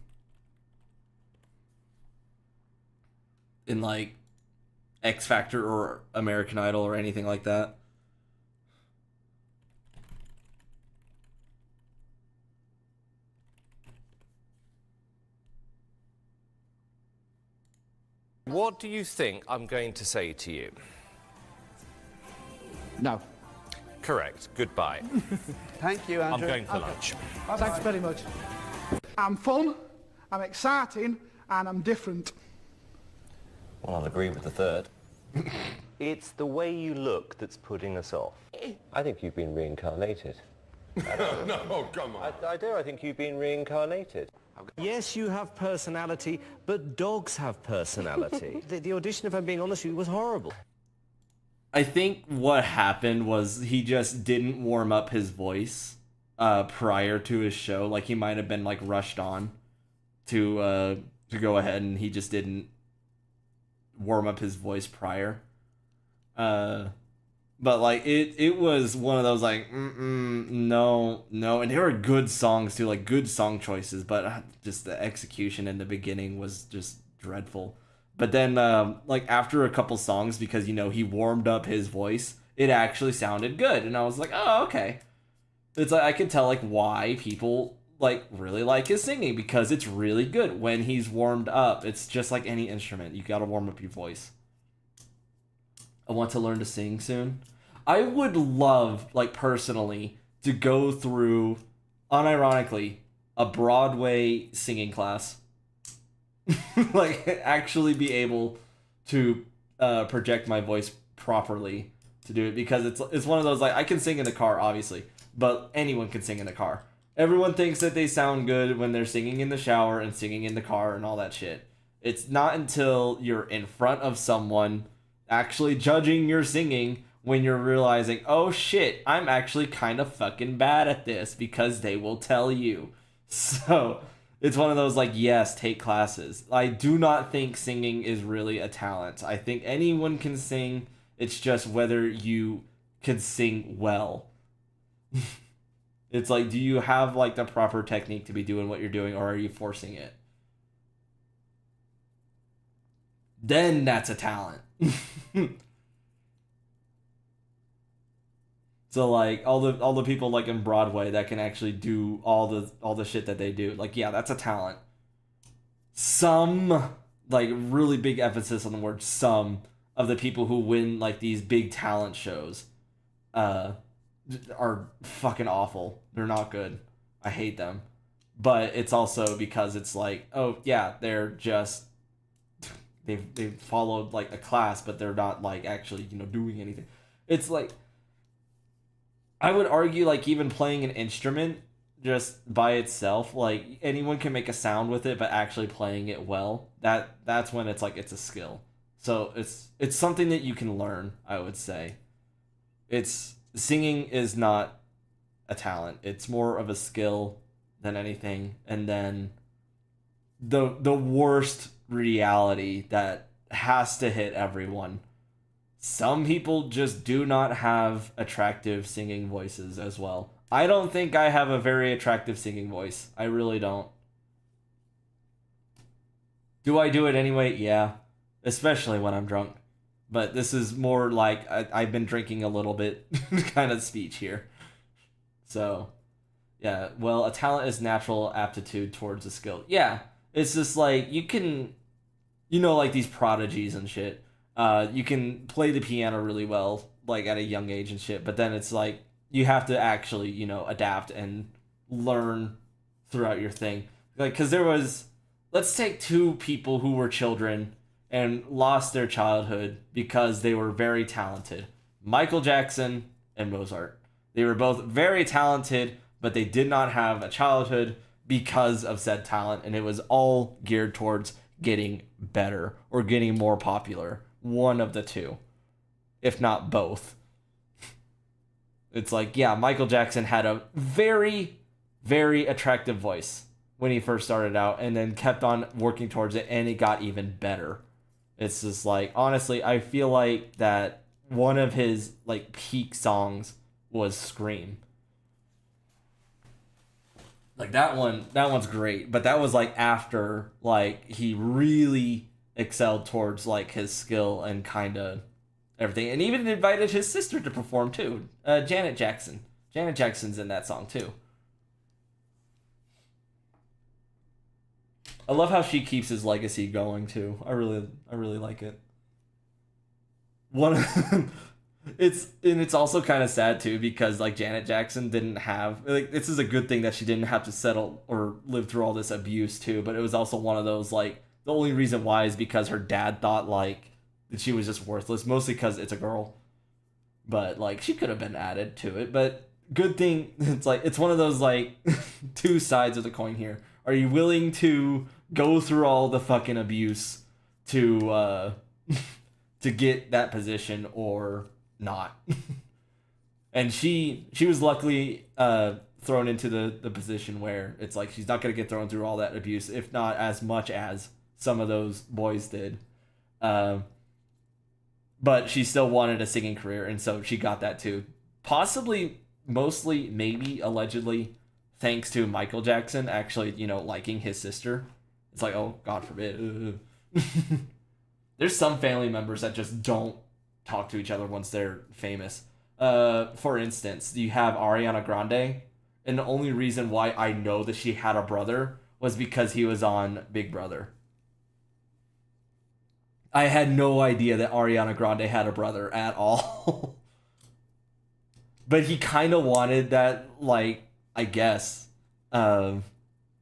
in like X Factor or American Idol or anything like that. What do you think I'm going to say to you? No. Correct. Goodbye. Thank you, Andrew. I'm going for lunch. Thanks very much. I'm fun, I'm exciting, and I'm different. Well, I'll agree with the third. It's the way you look that's putting us off. I think you've been reincarnated. No, come on. I do. I think you've been reincarnated. Yes, you have personality, but dogs have personality. the audition, if I'm being honest with you, was horrible. I think what happened was he just didn't warm up his voice prior to his show. Like, he might have been like rushed on to go ahead, and he just didn't warm up his voice prior. But like it was one of those like no, and there were good songs too, like good song choices, but just the execution in the beginning was just dreadful. But then like after a couple songs, because he warmed up his voice, it actually sounded good, and I was like, oh, okay. It's like I could tell like why people like really like his singing, because it's really good when he's warmed up. It's just like any instrument, you got to warm up your voice. I want to learn to sing soon. I would love, like, personally, to go through, unironically, a Broadway singing class. Like, actually be able to project my voice properly to do it, because it's one of those, like, I can sing in the car, obviously, but anyone can sing in the car. Everyone thinks that they sound good when they're singing in the shower and singing in the car and all that shit. It's not until you're in front of someone actually judging your singing when you're realizing, oh shit, I'm actually kind of fucking bad at this, because they will tell you. So it's one of those like, yes, take classes. I do not think singing is really a talent. I think anyone can sing. It's just whether you can sing well. It's like, do you have like the proper technique to be doing what you're doing, or are you forcing it? Then that's a talent. So like all the people like in Broadway that can actually do all the shit that they do, like, yeah, that's a talent. Some, like, really big emphasis on the word some, of the people who win like these big talent shows are fucking awful. They're not good. I hate them. But it's also because it's like, oh yeah, they're just they've followed like a class, but they're not like actually doing anything. It's like, I would argue like even playing an instrument just by itself, like anyone can make a sound with it, but actually playing it well, that's when it's like it's a skill. So it's something that you can learn, I would say. Singing is not a talent. It's more of a skill than anything. And then the worst reality that has to hit everyone. Some people just do not have attractive singing voices as well. I don't think I have a very attractive singing voice. I really don't. Do I do it anyway? Yeah. Especially when I'm drunk. But this is more like I've been drinking a little bit kind of speech here. So, yeah. Well, a talent is natural aptitude towards a skill. Yeah. It's just like you can, like these prodigies and shit. You can play the piano really well, like at a young age and shit. But then it's like you have to actually, adapt and learn throughout your thing. Like, because let's take two people who were children and lost their childhood because they were very talented. Michael Jackson and Mozart. They were both very talented, but they did not have a childhood because of said talent, and it was all geared towards getting better or getting more popular. One of the two, if not both. It's like, yeah, Michael Jackson had a very, very attractive voice when he first started out, and then kept on working towards it, and it got even better. It's just like, honestly, I feel like that one of his like peak songs was Scream. Like that one's great, but that was like after like he really excelled towards like his skill and kind of everything, and even invited his sister to perform too, Janet Jackson. Janet Jackson's in that song too. I love how she keeps his legacy going too. I really like it. It's also kind of sad too because like Janet Jackson didn't have like this is a good thing that she didn't have to settle or live through all this abuse too, but it was also one of those like the only reason why is because her dad thought like that she was just worthless, mostly because it's a girl. But like she could have been added to it, but good thing it's like it's one of those like two sides of the coin here. Are you willing to go through all the fucking abuse to to get that position or not? And she was luckily thrown into the position where it's like she's not going to get thrown through all that abuse, if not as much as some of those boys did. But she still wanted a singing career, and so she got that too. Possibly, mostly, maybe, allegedly, thanks to Michael Jackson actually, you know, liking his sister. It's like, oh, God forbid. There's some family members that just don't talk to each other once they're famous. For instance, you have Ariana Grande, and the only reason why I know that she had a brother was because he was on Big Brother. I had no idea that Ariana Grande had a brother at all. But he kind of wanted that, like, I guess,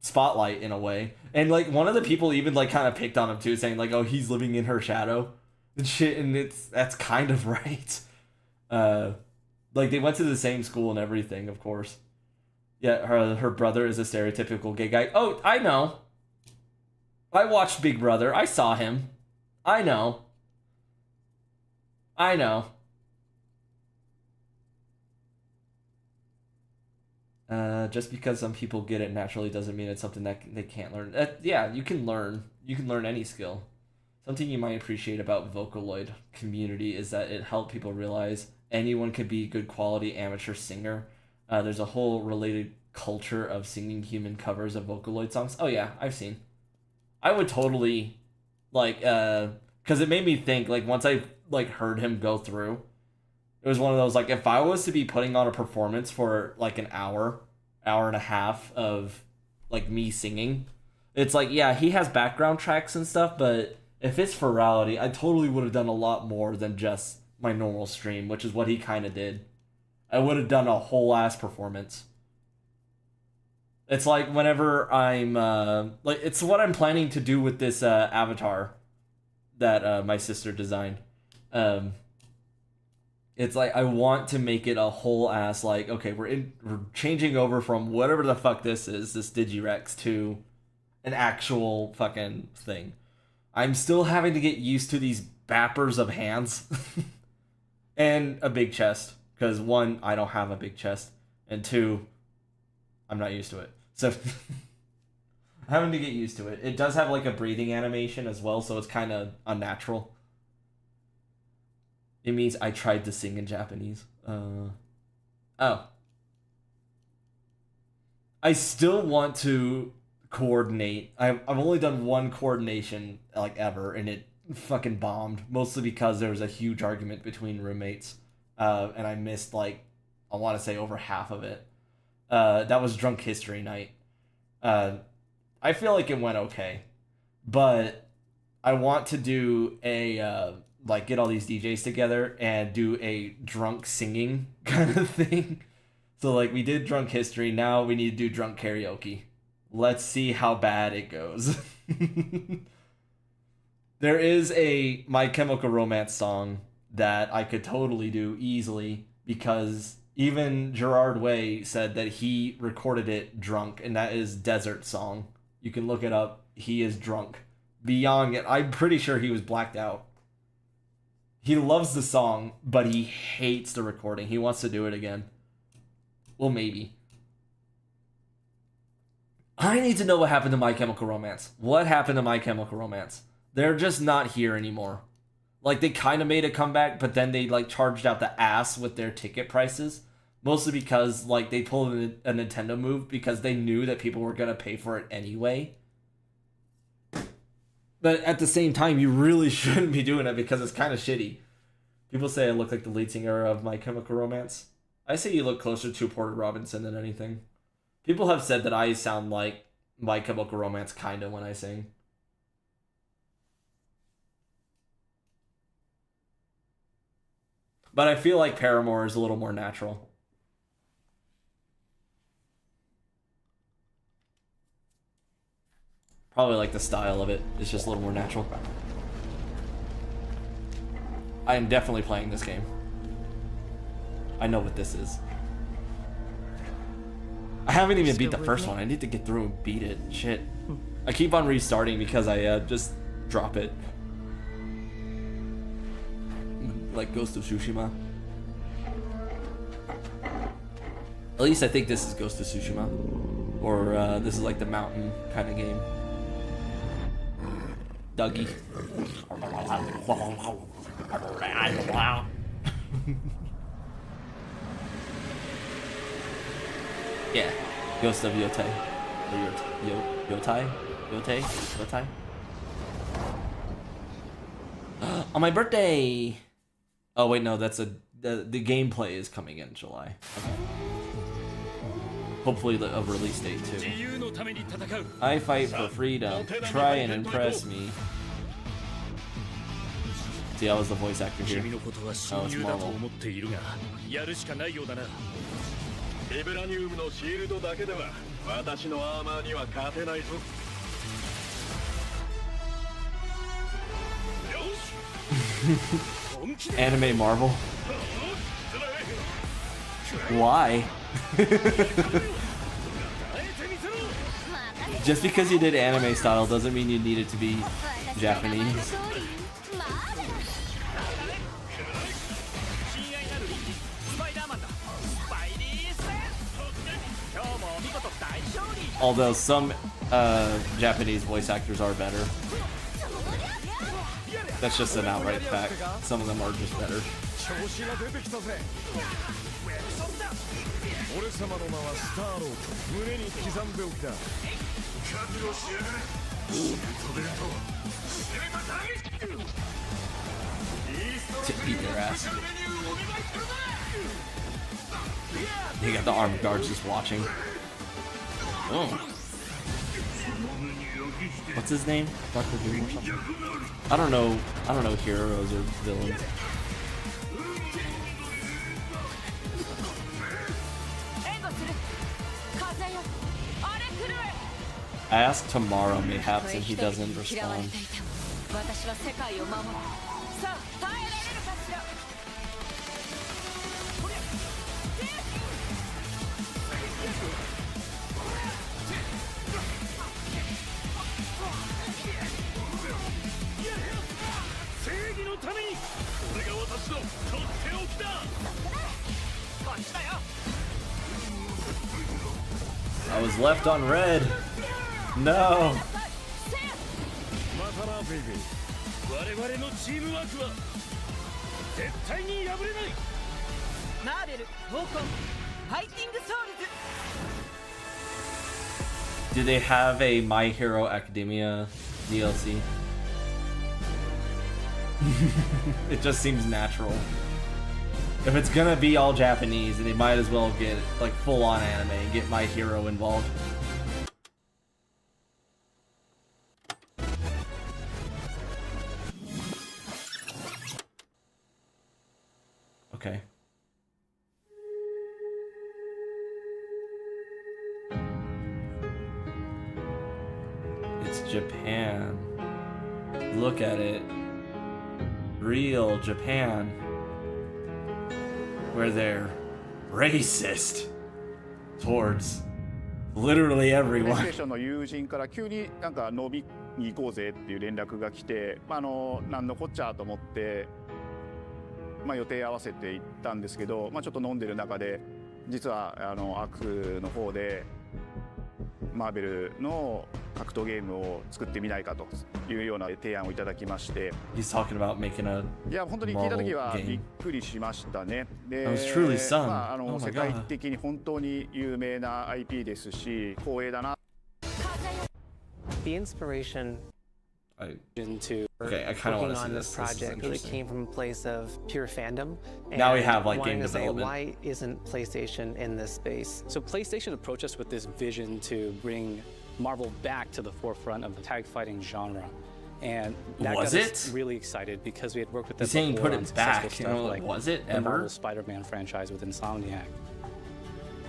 spotlight in a way. And, like, one of the people even, like, kind of picked on him, too, saying, like, oh, he's living in her shadow and shit, and that's kind of right. Like, they went to the same school and everything, of course. Yeah, her brother is a stereotypical gay guy. Oh, I know. I watched Big Brother. I saw him. I know. Just because some people get it naturally doesn't mean it's something that they can't learn. Yeah, you can learn. You can learn any skill. Something you might appreciate about Vocaloid community is that it helped people realize anyone could be a good quality amateur singer. There's a whole related culture of singing human covers of Vocaloid songs. Oh yeah, I've seen. I would totally, like, because it made me think, like, once I, like, heard him go through, it was one of those, like, if I was to be putting on a performance for, like, an hour and a half of, like, me singing, it's like, yeah, he has background tracks and stuff, but if it's virality, I totally would have done a lot more than just my normal stream, which is what he kind of did. I would have done a whole ass performance. It's like whenever I'm, like, it's what I'm planning to do with this avatar that my sister designed. It's like I want to make it a whole ass, like, okay, we're changing over from whatever the fuck this is, this Digirex, to an actual fucking thing. I'm still having to get used to these bappers of hands and a big chest, because one, I don't have a big chest, and two, I'm not used to it. So having to get used to it. It does have like a breathing animation as well, so it's kind of unnatural. It means I tried to sing in Japanese. Oh. I still want to coordinate. I've only done one coordination, like, ever, and it fucking bombed. Mostly because there was a huge argument between roommates. And I missed, like, I want to say over half of it. That was Drunk History Night. I feel like it went okay. But I want to do a, like, get all these DJs together and do a drunk singing kind of thing. So, like, we did Drunk History, now we need to do Drunk Karaoke. Let's see how bad it goes. There is a My Chemical Romance song that I could totally do easily, because even Gerard Way said that he recorded it drunk, and that is Desert Song. You can look it up. He is drunk. Beyond it, I'm pretty sure he was blacked out. He loves the song, but he hates the recording. He wants to do it again. Well, maybe. I need to know what happened to My Chemical Romance. What happened to My Chemical Romance? They're just not here anymore. Like, they kind of made a comeback, but then they, like, charged out the ass with their ticket prices. Mostly because, like, they pulled a Nintendo move because they knew that people were going to pay for it anyway. But at the same time, you really shouldn't be doing it because it's kind of shitty. People say I look like the lead singer of My Chemical Romance. I say you look closer to Porter Robinson than anything. People have said that I sound like My Chemical Romance kind of when I sing. But I feel like Paramore is a little more natural. Probably like the style of it is just a little more natural. I am definitely playing this game. I know what this is. I haven't even beat the first one. I need to get through and beat it. Shit. I keep on restarting because I just drop it. Like Ghost of Tsushima. At least I think this is Ghost of Tsushima. Or this is like the mountain kind of game. Dougie. Yeah, Ghost of Yotei. Or Yotai? Yotei? Yotai? On my birthday! Oh wait, no, that's the gameplay is coming in July. Okay. Hopefully a release date too. I fight for freedom. Try and impress me. See, I was the voice actor here. Oh, it's Marvel. Anime Marvel? Why? Just because you did anime style doesn't mean you need it to be Japanese. Although some Japanese voice actors are better. That's just an outright fact. Some of them are just better. To beat their ass. You got the armed guards just watching. Oh. What's his name? Dr. Doom or something? I don't know heroes or villains. I asked tomorrow mayhaps and he doesn't respond. I was left on red. No. Do they have a My Hero Academia DLC? It just seems natural. If it's gonna be all Japanese, they might as well get like full-on anime and get My Hero involved. Okay. It's Japan. Look at it. Real Japan. Where they're racist towards literally everyone. の友人から急になんか飲みに行こうぜっていう連絡が来て、なんのこっちゃと思って、予定合わせて行ったんですけど、ちょっと飲んでる中で実はアクの方でマーベルの格闘ゲームを作ってみないかというような提案をいただきまして。He's talking about making a いや本当に聞いた時はびっくりしましたね。で、世界的に本当に有名な IP ですし、光栄だな。The inspiration into okay, I kind of want to see on this project really came from a place of pure fandom. And now we have like game to say, development. why isn't PlayStation in this space? So PlayStation approached us with this vision to bring Marvel back to the forefront of the tag fighting genre. And that Was got it? us really excited because we had worked with You're them saying before put on it successful back, stuff like was it the ever? Marvel Spider-Man franchise with Insomniac.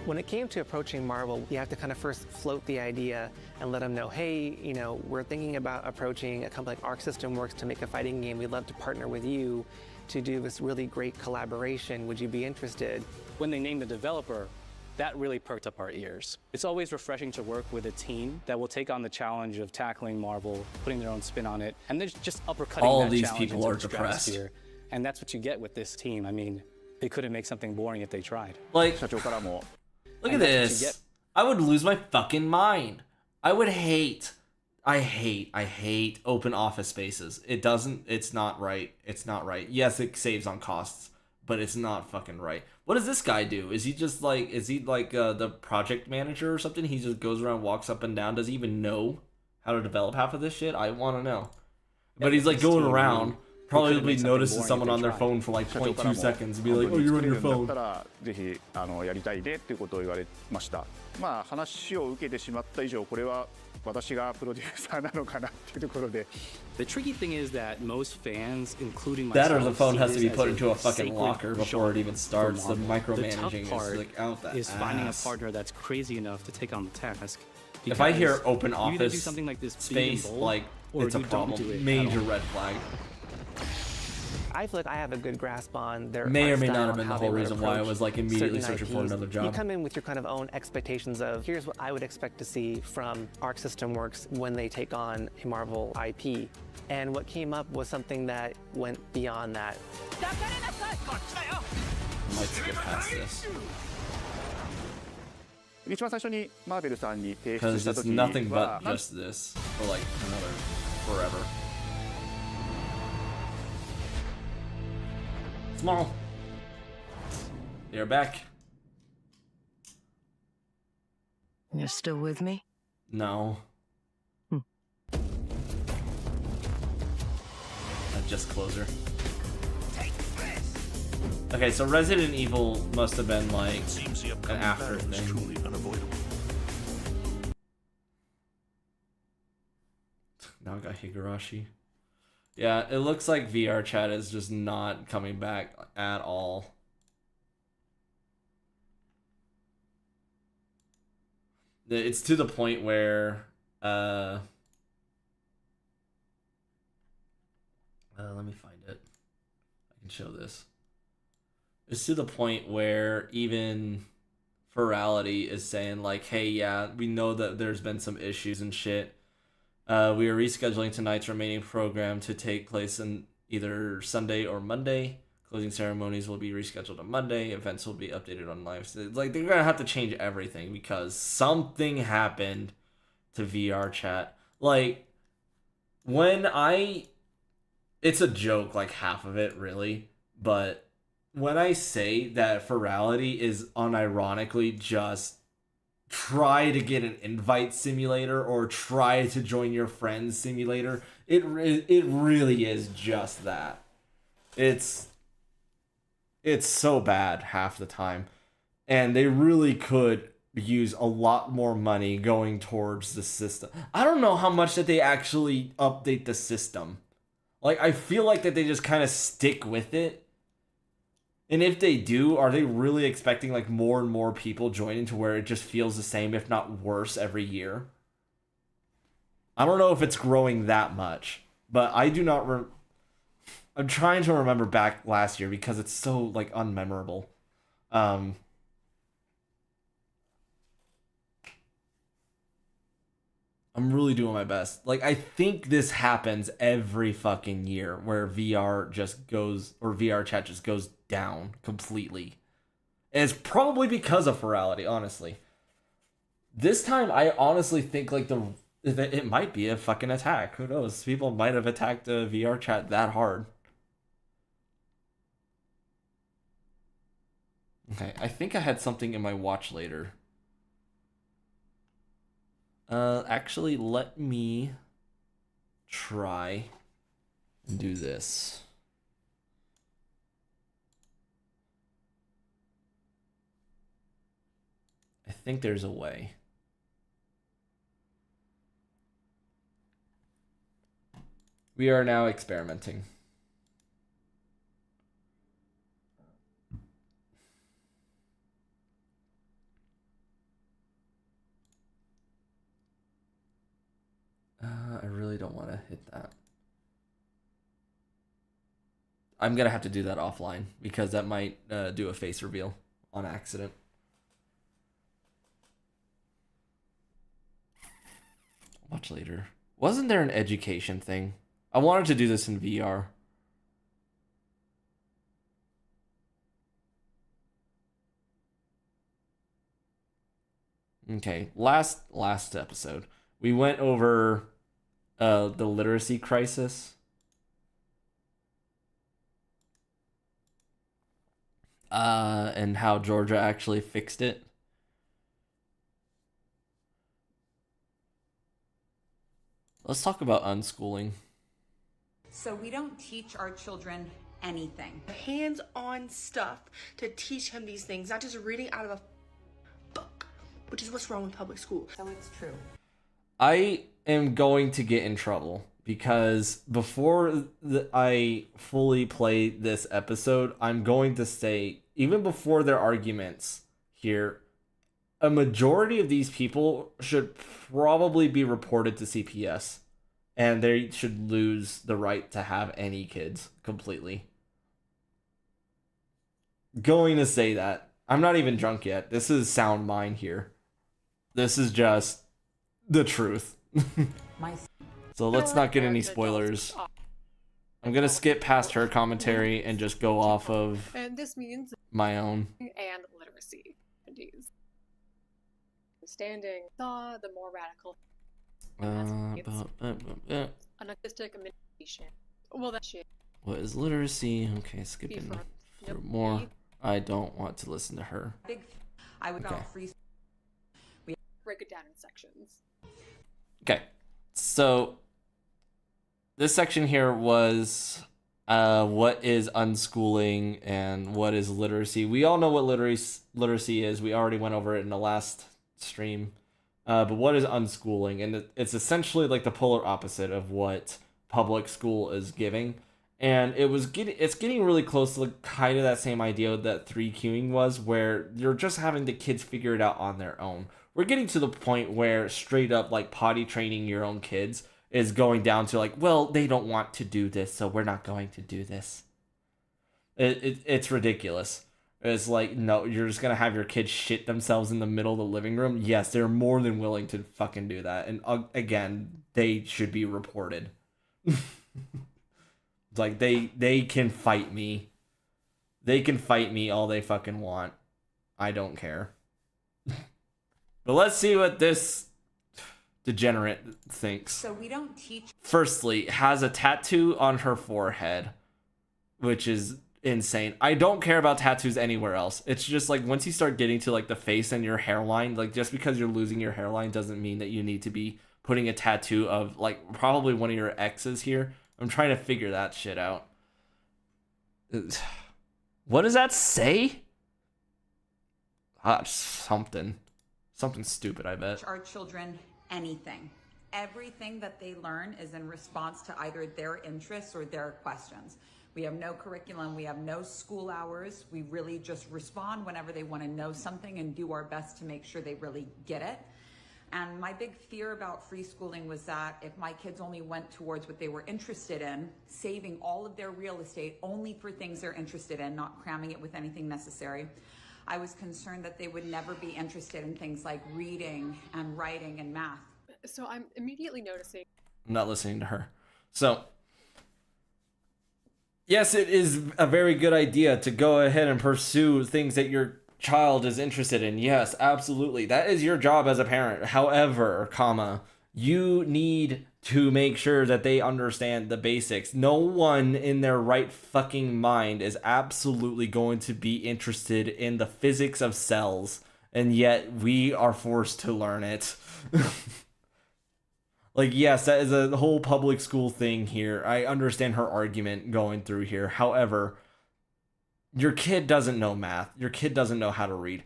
When it came to approaching Marvel, you have to kind of first float the idea and let them know, hey, you know, we're thinking about approaching a company like Arc System Works to make a fighting game. We'd love to partner with you to do this really great collaboration. Would you be interested? When they named the developer, that really perked up our ears. It's always refreshing to work with a team that will take on the challenge of tackling Marvel, putting their own spin on it, and they're just uppercutting All that of these challenge people into are the depressed. stratosphere. And that's what you get with this team. I mean, they couldn't make something boring if they tried. Like, Look at And that's what you this. get. I would lose my fucking mind. I hate open office spaces. It's not right. It's not right. Yes, it saves on costs, but it's not fucking right. What does this guy do? Is he like the project manager or something? He just goes around, walks up and down. Does he even know how to develop half of this shit? I want to know. But he's like going around, probably notices someone on their phone for like 0.2 seconds and be like, oh, you're on your phone. だったらぜひやりたいねっていうことを言われました。まあ話を受けてしまった以上これは私がプロデューサーなのかなっていうところで。The tricky thing is that most fans, including That myself, or the phone see has to this be as put a into a fucking sacred locker before it even genre starts. for The Marvel. micromanaging The is tough part like out that is finding a ass. partner that's crazy enough to take on the task. If I hear Because open you either do office something like this big and space, bold, like or it's a you don't problem. do it at Major all. red flag. I feel like I have a good grasp on their May or art may not style have and been the how they whole would reason why I approach was like immediately certain searching for IPs. another job. You come in with your kind of own expectations of here's what I would expect to see from Arc System Works when they take on a Marvel IP. And what came up was something that went beyond that. I might skip past this. 一番最初にマーベルさんに提出 Because した it's 時 nothing は but just this for like another forever. Small. They're back. You're still with me? No. Just closer. Okay, so Resident Evil must have been like an after thing. Now I got Higurashi. Yeah, it looks like VR chat is just not coming back at all. It's to the point where let me find it. I can show this. It's to the point where even Ferality is saying like, hey, yeah, we know that there's been some issues and shit. We are rescheduling tonight's remaining program to take place in either Sunday or Monday. Closing ceremonies will be rescheduled on Monday. Events will be updated on live. So, like, they're gonna have to change everything because something happened to VR chat. Like, it's a joke, like half of it, really. But when I say that Ferality is unironically just try to get an invite simulator or try to join your friends simulator, it really is just that. It's so bad half the time. And they really could use a lot more money going towards the system. I don't know how much that they actually update the system. Like, I feel like that they just kind of stick with it. And if they do, are they really expecting like more and more people joining to where it just feels the same, if not worse, every year? I don't know if it's growing that much, but I do not. I'm trying to remember back last year because it's so like unmemorable. I'm really doing my best. Like, I think this happens every fucking year where VR just goes, or VR chat just goes down completely. And it's probably because of Ferality, honestly. This time, I honestly think like it might be a fucking attack. Who knows? People might have attacked the VR chat that hard. Okay, I think I had something in my watch later. Actually, let me try and do this. I think there's a way. . We are now experimenting. I really don't want to hit that. I'm going to have to do that offline because that might do a face reveal on accident. Much later. Wasn't there an education thing? I wanted to do this in VR. Okay, last episode, we went over the literacy crisis. And how Georgia actually fixed it. Let's talk about unschooling. So we don't teach our children anything. Hands-on stuff to teach him these things, not just reading out of a book, which is what's wrong with public school. So it's true. I am going to get in trouble because before I fully play this episode, I'm going to say, even before their arguments here, a majority of these people should probably be reported to CPS, and they should lose the right to have any kids completely. Going to say that. I'm not even drunk yet. This is sound mind here. This is just the truth. So let's not get any spoilers. I'm going to skip past her commentary and just go off of And this means my own. and literacy. Understanding the more radical an autistic communication. Well, that shit. What is literacy? Okay, skipping through more. I don't want to listen to her. I would call free. We break it down in sections. Okay, so this section here was what is unschooling and what is literacy. We all know what literacy is. We already went over it in the last stream. But what is unschooling? And it's essentially like the polar opposite of what public school is giving. And it's getting really close to kind of that same idea that 3Qing was, where you're just having the kids figure it out on their own. We're getting to the point where straight up like potty training your own kids is going down to like, well, they don't want to do this, so we're not going to do this. It's ridiculous. It's like, no, you're just going to have your kids shit themselves in the middle of the living room. Yes, they're more than willing to fucking do that. And again, they should be reported. Like, they can fight me. They can fight me all they fucking want. I don't care. But let's see what this degenerate thinks. So we don't teach. Firstly, has a tattoo on her forehead, which is insane. I don't care about tattoos anywhere else. It's just like once you start getting to like the face and your hairline, like just because you're losing your hairline doesn't mean that you need to be putting a tattoo of like probably one of your exes here. I'm trying to figure that shit out. What does that say? Something stupid, I bet. Our children anything. Everything that they learn is in response to either their interests or their questions. We have no curriculum. We have no school hours. We really just respond whenever they want to know something and do our best to make sure they really get it. And my big fear about free schooling was that if my kids only went towards what they were interested in, saving all of their real estate only for things they're interested in, not cramming it with anything necessary, I was concerned that they would never be interested in things like reading and writing and math. So I'm immediately noticing. I'm not listening to her. So, yes, it is a very good idea to go ahead and pursue things that your child is interested in. Yes, absolutely. That is your job as a parent. However, you need to make sure that they understand the basics. No one in their right fucking mind is absolutely going to be interested in the physics of cells, and yet we are forced to learn it. Like, yes, that is a whole public school thing here. I understand her argument going through here. However, your kid doesn't know math. Your kid doesn't know how to read.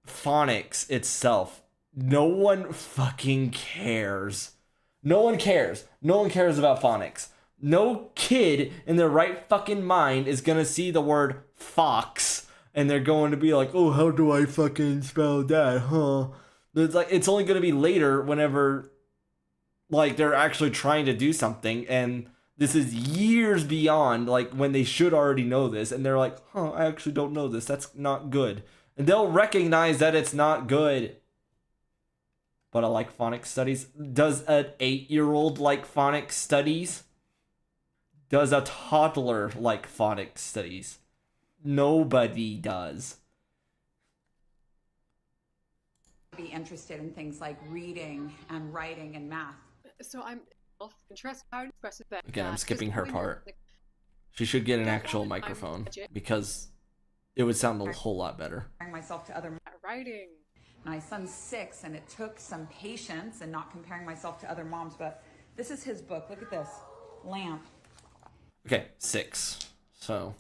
Phonics itself. No one fucking cares. No one cares. No one cares about phonics. No kid in their right fucking mind is gonna see the word fox and they're going to be like, oh, how do I fucking spell that, huh? It's like, it's only gonna be later whenever like they're actually trying to do something, and this is years beyond like when they should already know this, and they're like, huh, I actually don't know this. That's not good. And they'll recognize that it's not good. But I like phonics studies. Does an 8-year-old like phonics studies? Does a toddler like phonics studies? Nobody does. Be interested in things like reading and writing and math. So I'm interested how to express it better. Again, I'm skipping her part. She should get an actual microphone because it would sound a whole lot better. Comparing myself to other writing. My son's 6, and it took some patience and not comparing myself to other moms. But this is his book. Look at this, Lamp. Okay, 6. So,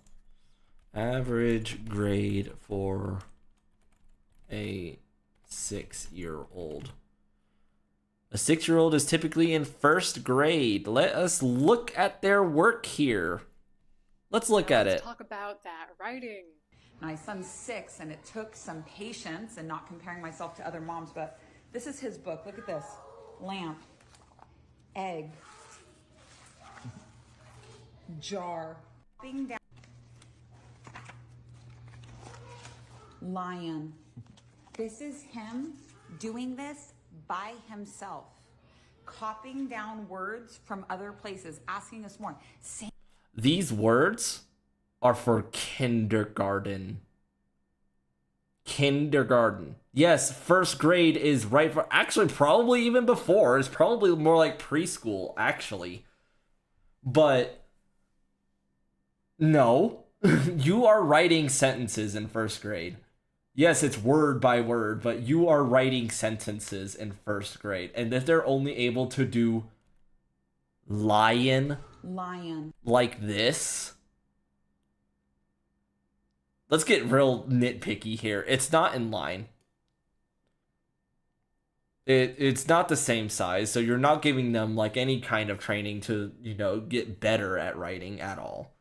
average grade for a 6-year-old. A 6-year-old is typically in 1st grade. Let us look at their work here. Let's look at it. Talk about that writing. My son's 6, and it took some patience and not comparing myself to other moms. But this is his book. Look at this, Lamp, egg, jar, being down, lion. This is him doing this by himself, copying down words from other places, asking us more. These words are for kindergarten. Kindergarten. Yes, 1st grade is right for, actually probably even before. It's probably more like preschool, actually. But no, you are writing sentences in 1st grade. Yes, it's word by word, but you are writing sentences in 1st grade. And if they're only able to do lion like this, let's get real nitpicky here. It's not in line. It's not the same size, so you're not giving them like any kind of training to, you know, get better at writing at all.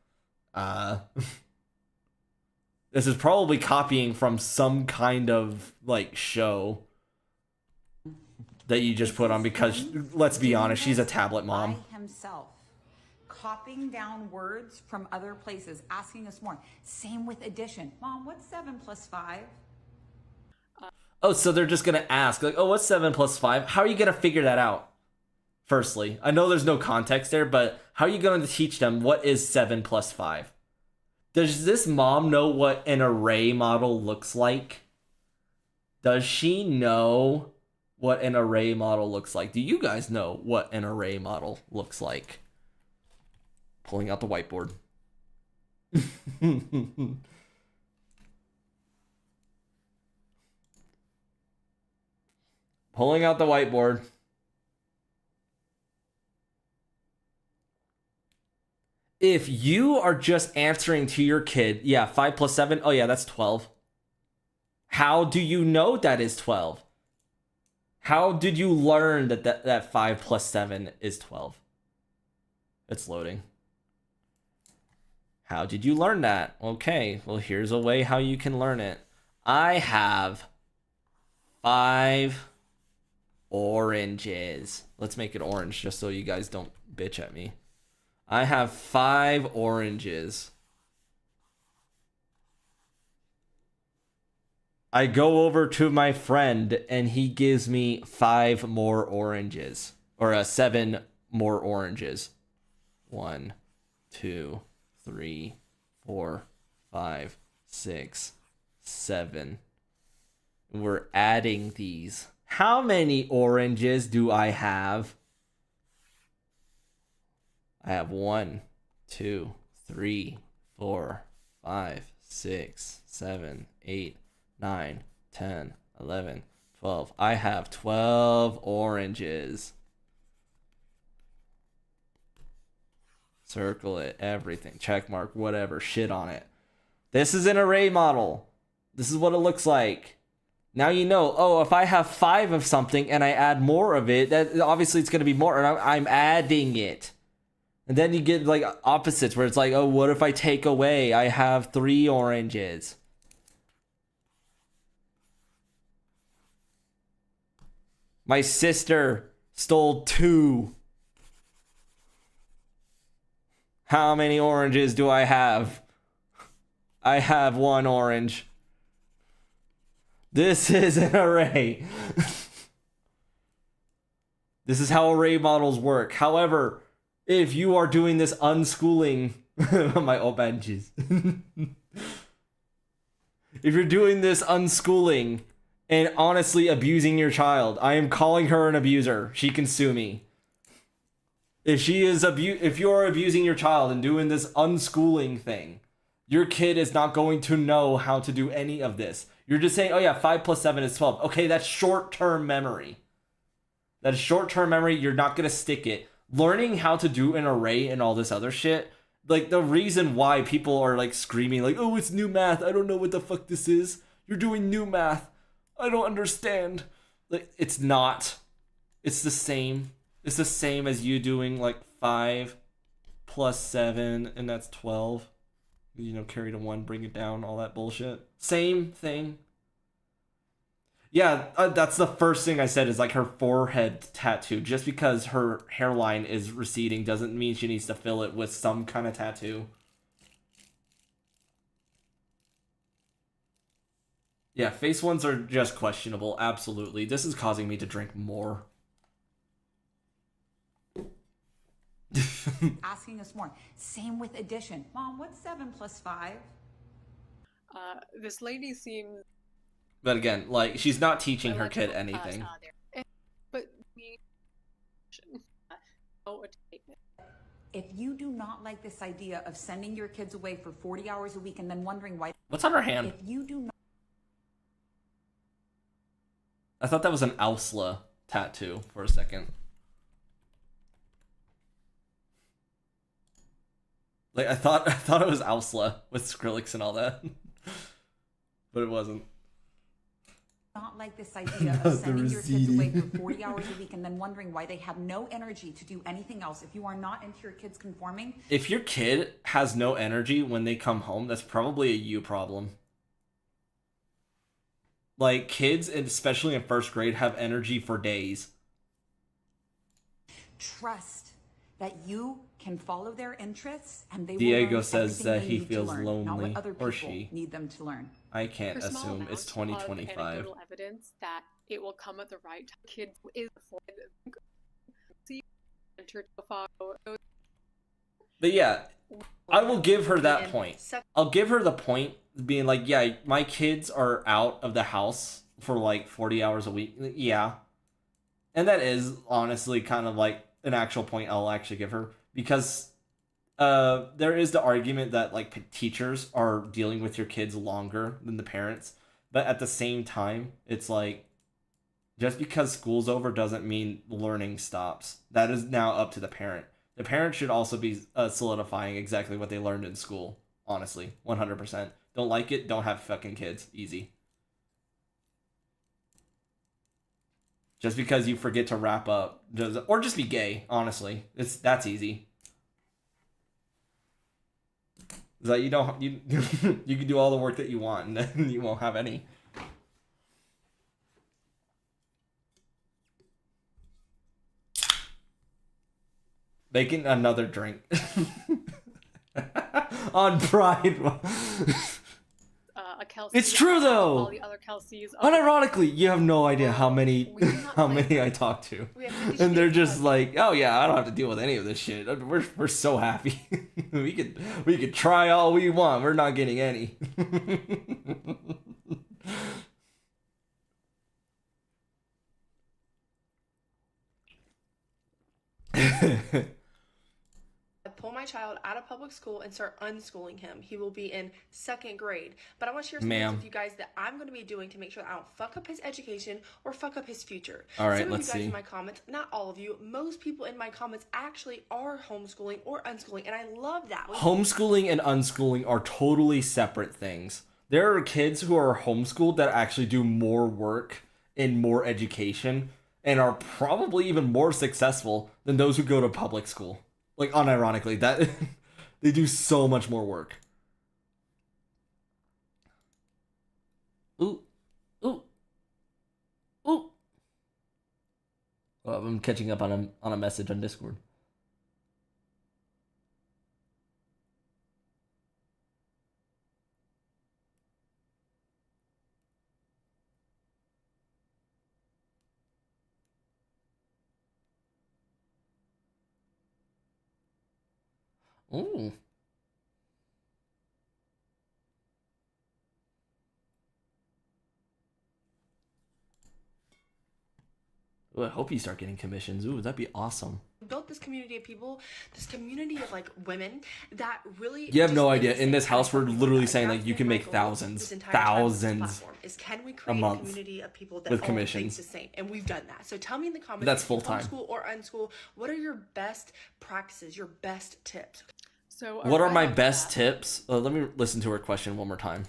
This is probably copying from some kind of like show that you just put on because, let's be honest, she's a tablet mom. By himself, copying down words from other places, asking us more. Same with addition. Mom, what's 7 plus 5? Oh, so they're just gonna ask, like, oh, what's 7 plus 5? How are you gonna figure that out? Firstly, I know there's no context there, but how are you going to teach them what is 7 plus 5? Does this mom know what an array model looks like? Does she know what an array model looks like? Do you guys know what an array model looks like? Pulling out the whiteboard. Pulling out the whiteboard. If you are just answering to your kid, yeah, 5 plus 7, oh yeah, that's 12. How do you know that is 12? How did you learn that 5 plus 7 is 12? It's loading. How did you learn that? Okay, well, here's a way how you can learn it. I have 5 oranges. Let's make it orange just so you guys don't bitch at me. I have 5 oranges. I go over to my friend and he gives me 5 more oranges. Or 7 more oranges. 1, 2, 3, 4, 5, 6, 7. We're adding these. How many oranges do I have? I have 1, 2, 3, 4, 5, 6, 7, 8, 9, 10, 11, 12. I have 12 oranges. Circle it, everything, check mark, whatever, shit on it. This is an array model. This is what it looks like. Now you know, oh, if I have 5 of something and I add more of it, that obviously it's going to be more, and I'm adding it. And then you get like opposites where it's like, oh, what if I take away? I have 3 oranges. My sister stole 2. How many oranges do I have? I have 1 orange. This is an array. This is how array models work. However, if you are doing this unschooling, my old benches. If you're doing this unschooling and honestly abusing your child, I am calling her an abuser. She can sue me. If you're abusing your child and doing this unschooling thing, your kid is not going to know how to do any of this. You're just saying, oh yeah, 5 plus 7 is 12. Okay, that's short-term memory. That is short-term memory. You're not going to stick it. Learning how to do an array and all this other shit, like the reason why people are like screaming like, oh, it's new math. I don't know what the fuck this is. You're doing new math. I don't understand. Like, it's not. It's the same. It's the same as you doing like 5 plus 7 and that's 12. You know, carry to 1, bring it down, all that bullshit. Same thing. Yeah, that's the first thing I said is like her forehead tattoo. Just because her hairline is receding doesn't mean she needs to fill it with some kind of tattoo. Yeah, face ones are just questionable. Absolutely. This is causing me to drink more. Asking us more. Same with addition. Mom, what's 7 plus 5? This lady seems. But again, like, she's not teaching her kid anything. But we. If you do not like this idea of sending your kids away for 40 hours a week and then wondering why. What's on her hand? If you do not. I thought that was an Ausla tattoo for a second. Like, I thought it was Ausla with Skrillex and all that. But it wasn't. Not like this idea of sending your kids away for 40 hours a week and then wondering why they have no energy to do anything else. If you are not into your kids conforming. If your kid has no energy when they come home, that's probably a you problem. Like, kids, especially in first grade, have energy for days. Trust that you can follow their interests and they Diego will says that he feels learn, lonely, not what other or people she. Need them to learn. I can't For small assume it's amounts of 2025. anecdotal evidence that it will come at the right time. Kids is see enter to follow. But yeah, I will give her that point. I'll give her the point being like, yeah, my kids are out of the house for like 40 hours a week. Yeah. And that is honestly kind of like an actual point I'll actually give her. Because there is the argument that like teachers are dealing with your kids longer than the parents. But at the same time, it's like, just because school's over doesn't mean learning stops. That is now up to the parent. The parent should also be solidifying exactly what they learned in school. Honestly, 100%. Don't like it, don't have fucking kids. Easy. Just because you forget to wrap up, or just be gay. Honestly, that's easy. Is that you can do all the work that you want, and then you won't have any. Making another drink on Pride. A Kelsey, It's true though. All the other Kelseys. Unironically, you have no idea how many I talk to, and they're just like, "Oh yeah, I don't have to deal with any of this shit. We're so happy. we could try all we want. We're not getting any." Pull my child out of public school and start unschooling him. He will be in 2nd grade. But I want to share some things with you guys that I'm going to be doing to make sure that I don't fuck up his education or fuck up his future. All right, some of let's you guys see. in my comments, not all of you, most people in my comments actually are homeschooling or unschooling, and I love that. Homeschooling and unschooling are totally separate things. There are kids who are homeschooled that actually do more work and more education and are probably even more successful than those who go to public school. Like, unironically, that they do so much more work. Ooh. Ooh. Ooh. Oh, I'm catching up on a message on Discord. Ooh. Ooh, I hope you start getting commissions. Ooh, that'd be awesome. Built this community of people, this community of like women that really. You have just no think idea. the In same this kind of house, we're people literally that saying that's like you been can my make goal thousands, this entire time with this thousands platform, is can we a create a month community of people that with all commissions. think the same, and we've done that. So tell me in the comments. That's if you full-time. Homeschool or unschool. What are your best practices? Your best tips? So What are my best tips? Let me listen to her question one more time.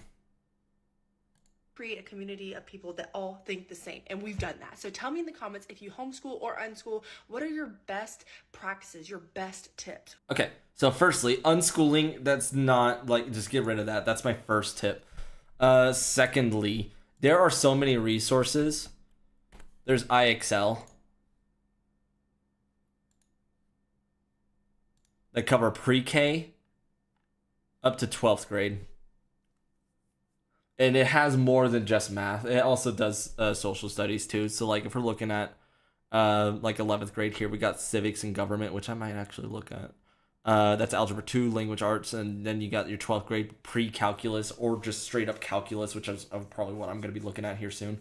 Create a community of people that all think the same, and we've done that. So tell me in the comments if you homeschool or unschool, what are your best practices, your best tips? Okay, so firstly, unschooling, that's not, like, just get rid of that. That's my first tip. Secondly, there are so many resources. There's IXL that cover pre-K up to 12th grade. And it has more than just math. It also does social studies too. So like if we're looking at like 11th grade here, we got civics and government, which I might actually look at. That's algebra 2, language arts, and then you got your 12th grade pre-calculus or just straight up calculus, which is probably what I'm going to be looking at here soon.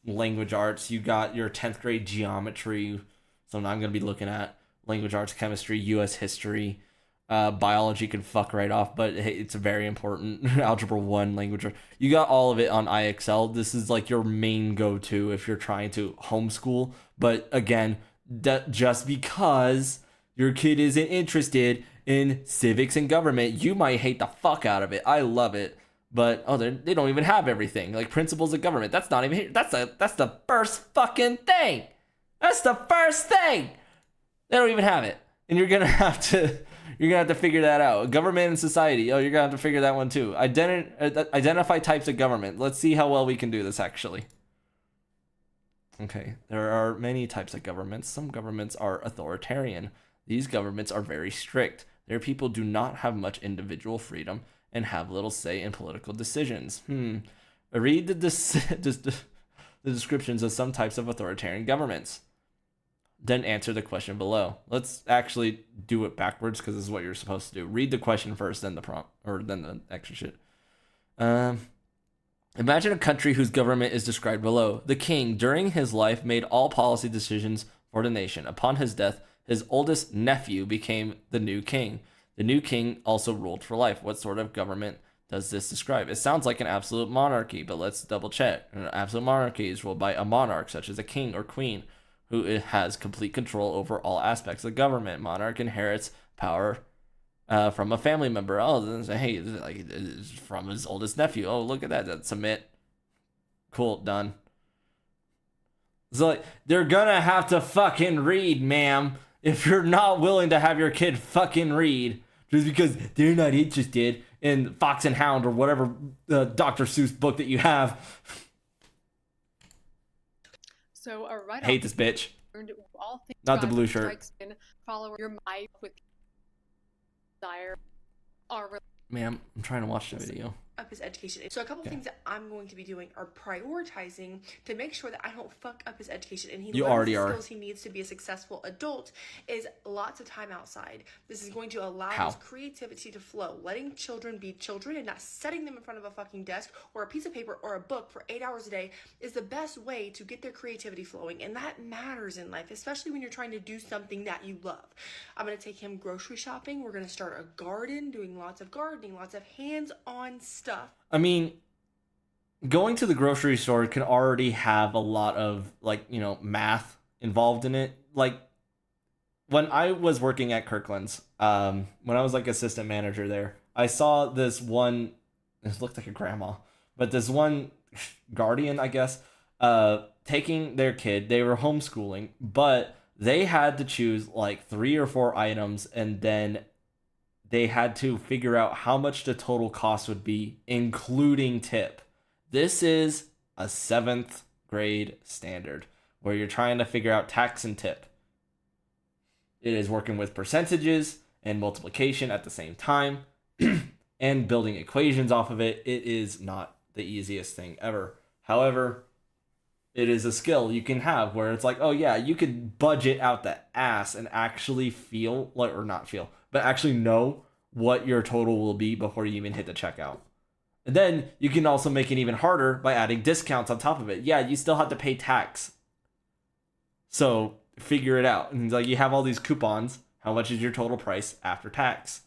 Language arts, you got your 10th grade geometry, something I'm going to be looking at. Language arts, chemistry, US history. Biology can fuck right off, but hey, it's very important. Algebra 1, language. You got all of it on IXL. This is like your main go-to if you're trying to homeschool. But again, just because your kid isn't interested in civics and government, you might hate the fuck out of it. I love it. But they don't even have everything. Like principles of government. That's not even here. That's the first fucking thing. That's the first thing. They don't even have it. And you're gonna have to figure that out. Government and society. Oh, you're gonna have to figure that one too. Identify types of government. Let's see how well we can do this actually. Okay, there are many types of governments. Some governments are authoritarian. These governments are very strict. Their people do not have much individual freedom and have little say in political decisions. Read the descriptions of some types of authoritarian governments. Then answer the question below. Let's actually do it backwards because this is what you're supposed to do. Read the question first, then the prompt, or then the extra shit. Imagine a country whose government is described below. The king, during his life, made all policy decisions for the nation. Upon his death, his oldest nephew became the new king. The new king also ruled for life. What sort of government does this describe? It sounds like an absolute monarchy, but let's double check. An absolute monarchy is ruled by a monarch, such as a king or queen, who has complete control over all aspects of government. Monarch inherits power from a family member. Oh, hey, like it's from his oldest nephew. Oh, look at that. That's submit. Cool, done. So like, they're gonna have to fucking read, ma'am. If you're not willing to have your kid fucking read, just because they're not interested in Fox and Hound or whatever Dr. Seuss book that you have. So right hate this bitch. All things not the blue shirt. Follow your mic with desire. Ma'am, I'm trying to watch the video. Up his education. So a couple things that I'm going to be doing are prioritizing to make sure that I don't fuck up his education and he learns the skills he needs to be a successful adult is lots of time outside. This is going to allow his creativity to flow, letting children be children and not setting them in front of a fucking desk or a piece of paper or a book for 8 hours a day is the best way to get their creativity flowing, and that matters in life, especially when you're trying to do something that you love. I'm going to take him grocery shopping. We're going to start a garden, doing lots of gardening, lots of hands-on stuff. I mean, going to the grocery store can already have a lot of, like, you know, math involved in it. Like, when I was working at Kirkland's, when I was, like, assistant manager there, I saw this one, it looked like a grandma, but this one guardian, I guess, taking their kid, they were homeschooling, but they had to choose like 3 or 4 items, and then they had to figure out how much the total cost would be, including tip. This is a 7th grade standard where you're trying to figure out tax and tip. It is working with percentages and multiplication at the same time and building equations off of it. It is not the easiest thing ever. However, it is a skill you can have where it's like, oh yeah, you could budget out the ass and actually feel, like, or not feel, but actually know what your total will be before you even hit the checkout. And then you can also make it even harder by adding discounts on top of it. Yeah, you still have to pay tax. So figure it out. And like, you have all these coupons. How much is your total price after tax?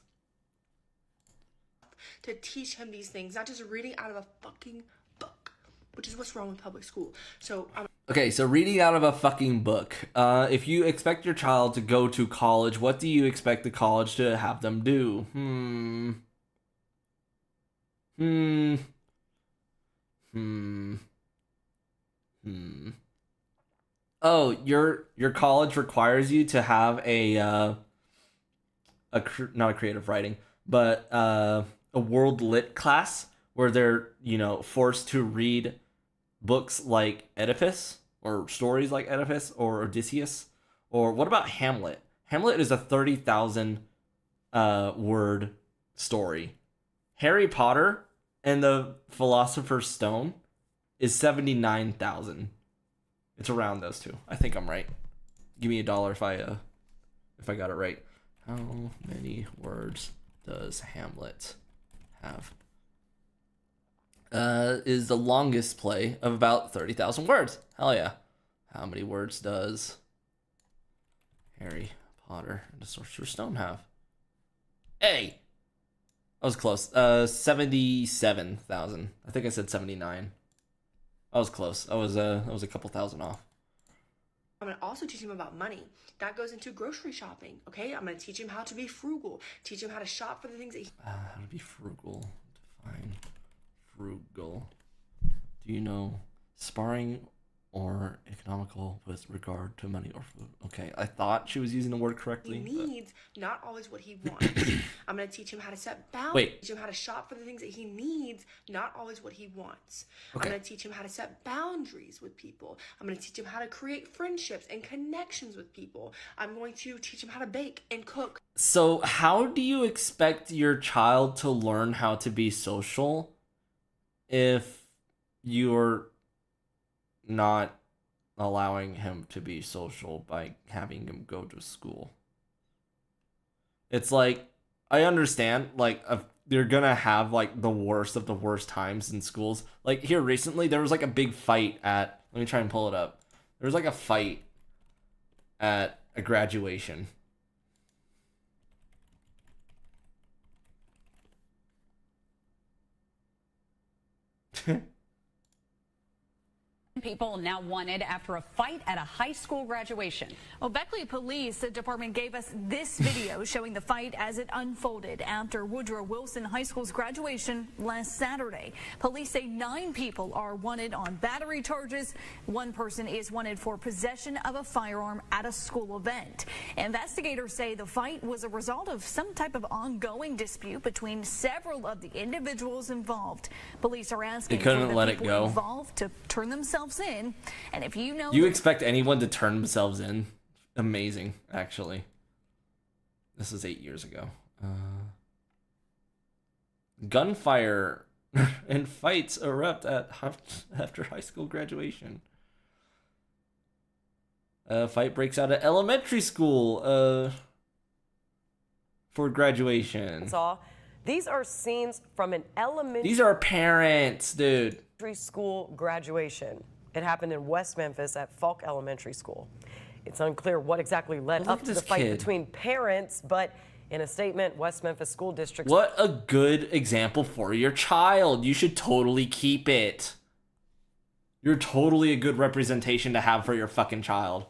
To teach him these things, not just reading out of a fucking book, which is what's wrong with public school. So okay, so reading out of a fucking book. If you expect your child to go to college, what do you expect the college to have them do? Oh, your college requires you to have not a creative writing, but a world lit class where they're, forced to read books like Oedipus or stories like Oedipus or Odysseus. Or what about Hamlet? Hamlet is a 30,000 word story. Harry Potter and the Philosopher's Stone is 79,000. It's around those two. I think I'm right. Give me $1 if I got it right. How many words does Hamlet have? Is the longest play of about 30,000 words. Hell yeah. How many words does Harry Potter and the Sorcerer's Stone have? Hey! I was close. 77,000. I think I said 79. I was close. I was a couple thousand off. I'm going to also teach him about money. That goes into grocery shopping, okay? I'm going to teach him how to be frugal. Teach him how to shop for the things that he... how to be frugal. Define frugal. Do you know sparring or economical with regard to money or food? Okay, I thought she was using the word correctly. He needs, not always what he wants. I'm going to teach him how to set boundaries. Wait. Teach him how to shop for the things that he needs, not always what he wants. Okay. I'm going to teach him how to set boundaries with people. I'm going to teach him how to create friendships and connections with people. I'm going to teach him how to bake and cook. So how do you expect your child to learn how to be social if you're not allowing him to be social by having him go to school? It's like, I understand, like, you're gonna have, like, the worst of the worst times in schools. Like, here recently, there was, like, a big fight at... Let me try and pull it up. There was, like, a fight at a graduation. People now wanted after a fight at a high school graduation. Well, Beckley Police Department gave us this video showing the fight as it unfolded after Woodrow Wilson High School's graduation last Saturday. Police say 9 people are wanted on battery charges. 1 person is wanted for possession of a firearm at a school event. Investigators say the fight was a result of some type of ongoing dispute between several of the individuals involved. Police are asking for the people involved to turn themselves in, and if you know, you expect anyone to turn themselves in? Amazing, actually. This is 8 years ago. Gunfire and fights erupt after high school graduation. Fight breaks out at elementary school for graduation. These are scenes from an elementary. These are parents, dude. School graduation. It happened in West Memphis at Falk Elementary School. It's unclear what exactly led up to the fight between parents, but in a statement, West Memphis School District... What a good example for your child. You should totally keep it. You're totally a good representation to have for your fucking child.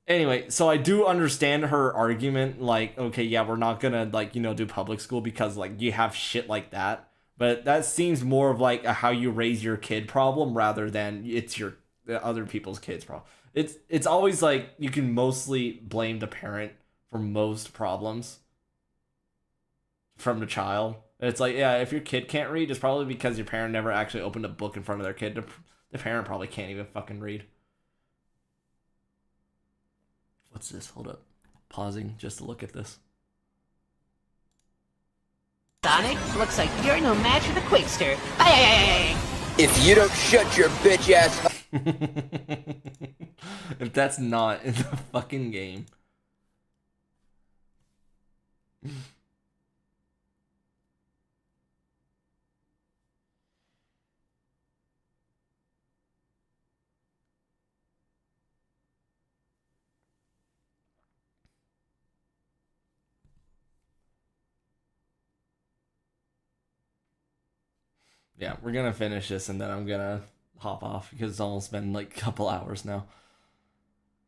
Anyway, so I do understand her argument, like, okay, yeah, we're not gonna, like, do public school because, like, you have shit like that. But that seems more of like a how you raise your kid problem rather than it's your other people's kids problem. It's always like you can mostly blame the parent for most problems from the child. It's like, yeah, if your kid can't read, it's probably because your parent never actually opened a book in front of their kid. The parent probably can't even fucking read. What's this? Hold up. Pausing just to look at this. Sonic, looks like you're no match for the Quakester. If you don't shut your bitch ass up. If that's not in the fucking game. Yeah, we're gonna finish this and then I'm gonna hop off because it's almost been like a couple hours now.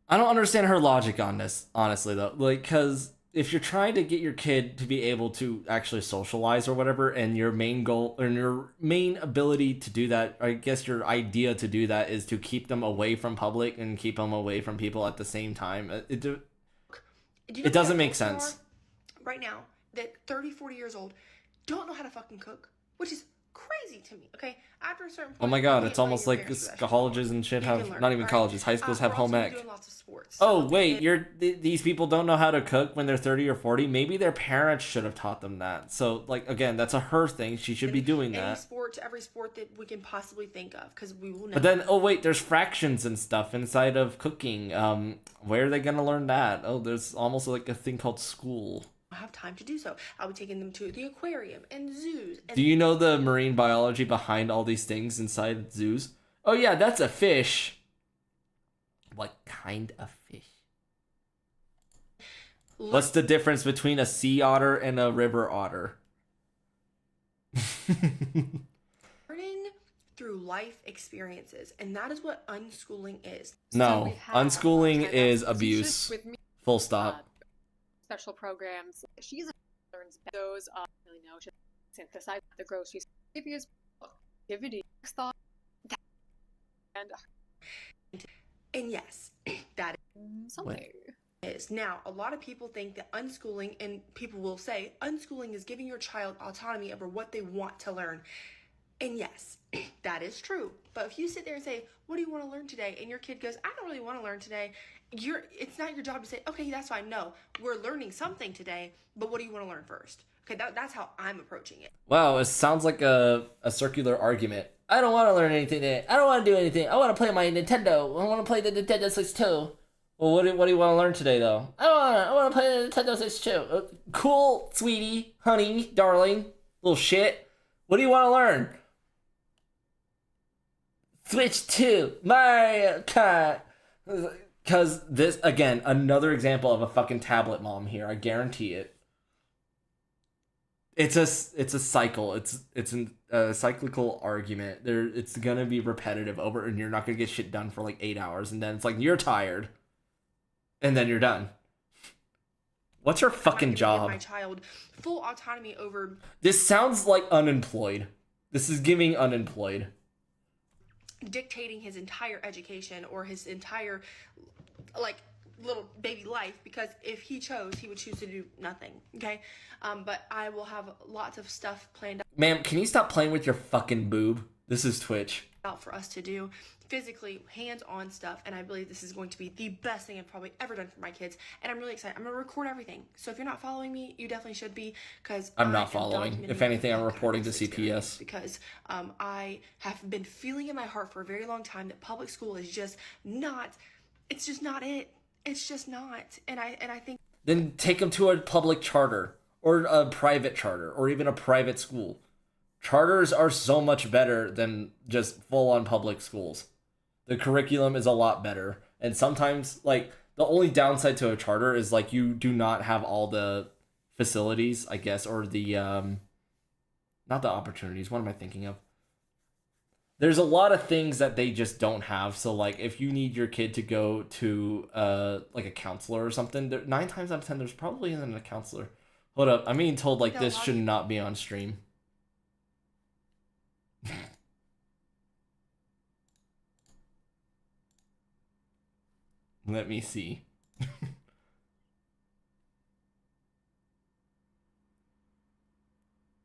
I don't understand her logic on this, honestly, though. Like, because if you're trying to get your kid to be able to actually socialize or whatever, and your main goal or your main ability to do that, I guess your idea to do that is to keep them away from public and keep them away from people at the same time, it doesn't make sense. Right now, that 30, 40 years old don't know how to fucking cook, which is crazy to me. Okay, after a certain point, Oh my god, it's almost like colleges and shit have, not even colleges, high schools have home ec. Oh wait, these people don't know how to cook when they're 30 or 40. Maybe their parents should have taught them that. So like, again, that's a her thing. She should be doing that. Every sport that we can possibly think of, because we will know. But then, oh wait, there's fractions and stuff inside of cooking. Where are they gonna learn that? Oh, there's almost like a thing called school. Have time to do so. I'll be taking them to the aquarium and zoos. And do you know the marine biology behind all these things inside zoos? Oh yeah, that's a fish. What kind of fish? What's the difference between a sea otter and a river otter? Learning through life experiences, and that is what unschooling is. No, unschooling is abuse. Full stop. Special programs. She's learns those really know to synthesize the groceries. Previous activity thought and yes, that is something. Is now a lot of people think that unschooling, and people will say unschooling is giving your child autonomy over what they want to learn. And yes, that is true. But if you sit there and say, what do you want to learn today? And your kid goes, I don't really want to learn today. It's not your job to say, okay, that's fine. No, we're learning something today, but what do you want to learn first? Okay, that's how I'm approaching it. Wow, it sounds like a circular argument. I don't want to learn anything today. I don't want to do anything. I want to play my Nintendo. I want to play the Nintendo 62. Well, what do you want to learn today, though? I want to play the Nintendo 62. Cool, sweetie, honey, darling, little shit. What do you want to learn? Switch 2, Mario Kart. Because this, again, another example of a fucking tablet mom here. I guarantee it. It's a cycle. It's a cyclical argument. It's gonna be repetitive over, and you're not gonna get shit done for like 8 hours, and then it's like you're tired, and then you're done. What's her fucking job? My child full autonomy over. This sounds like unemployed. This is giving unemployed. Dictating his entire education or his entire like little baby life, because if he chose, he would choose to do nothing. Okay, but I will have lots of stuff planned out. Ma'am, can you stop playing with your fucking boob? This is Twitch. Out for us to do physically hands-on stuff, and I believe this is going to be the best thing I've probably ever done for my kids, and I'm really excited. I'm gonna record everything, so if you're not following me, you definitely should be, because I'm not following. If anything, I'm reporting to CPS, because I have been feeling in my heart for a very long time that public school is just not, it's just not it. It's just not. And I think then take them to a public charter or a private charter or even a private school. Charters are so much better than just full-on public schools. The curriculum is a lot better. And sometimes, like, the only downside to a charter is, like, you do not have all the facilities, I guess, or the, not the opportunities. What am I thinking of? There's a lot of things that they just don't have. So, like, if you need your kid to go to, like, a counselor or something, 9 times out of 10, there's probably isn't a counselor. Hold up. I'm being told, like, this should not be on stream. Let me see.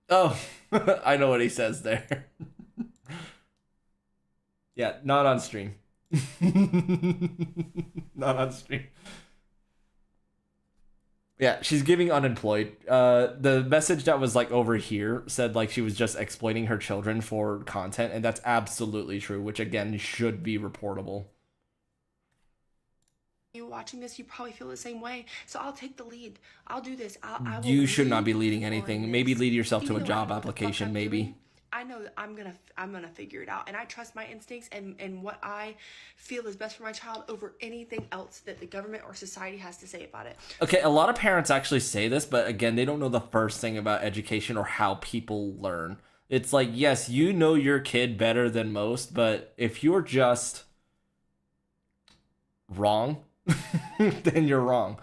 Oh, I know what he says there. Yeah, not on stream. Not on stream. Yeah, she's giving unemployed. The message that was like over here said like she was just exploiting her children for content, and that's absolutely true, which again should be reportable. You watching this, you probably feel the same way. So I'll take the lead. I'll do this. I will You should not lead be leading on anything. this. Maybe lead yourself to Even a though I job know what the fuck application, I'm maybe. doing, I know that I'm gonna figure it out, and I trust my instincts and what I feel is best for my child over anything else that the government or society has to say about it. Okay, a lot of parents actually say this, but again, they don't know the first thing about education or how people learn. It's like, yes, you know your kid better than most, but if you're just wrong, then you're wrong.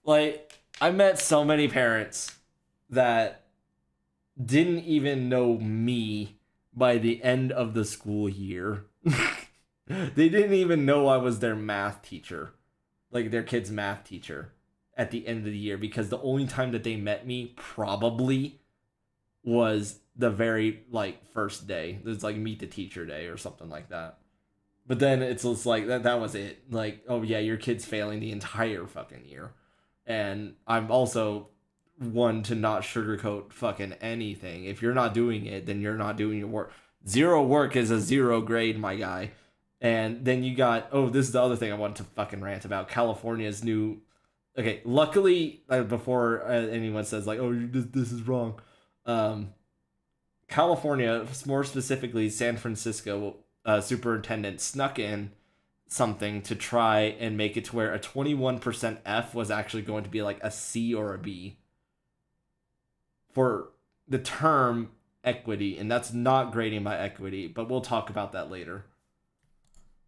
Like, I met so many parents that didn't even know me by the end of the school year. They didn't even know I was their math teacher, like their kid's math teacher at the end of the year, because the only time that they met me probably was the very like first day. It's like meet the teacher day or something like that. But then it's just like that was it. Like, oh yeah, your kid's failing the entire fucking year. And I'm also one to not sugarcoat fucking anything. If you're not doing it, then you're not doing your work. 0 work is a 0 grade, my guy. And then you got, oh, this is the other thing I wanted to fucking rant about. California's new, okay, luckily, before anyone says like, oh, this is wrong. California, more specifically San Francisco, superintendent snuck in something to try and make it to where a 21% F was actually going to be like a C or a B for the term equity, and that's not grading by equity, but we'll talk about that later.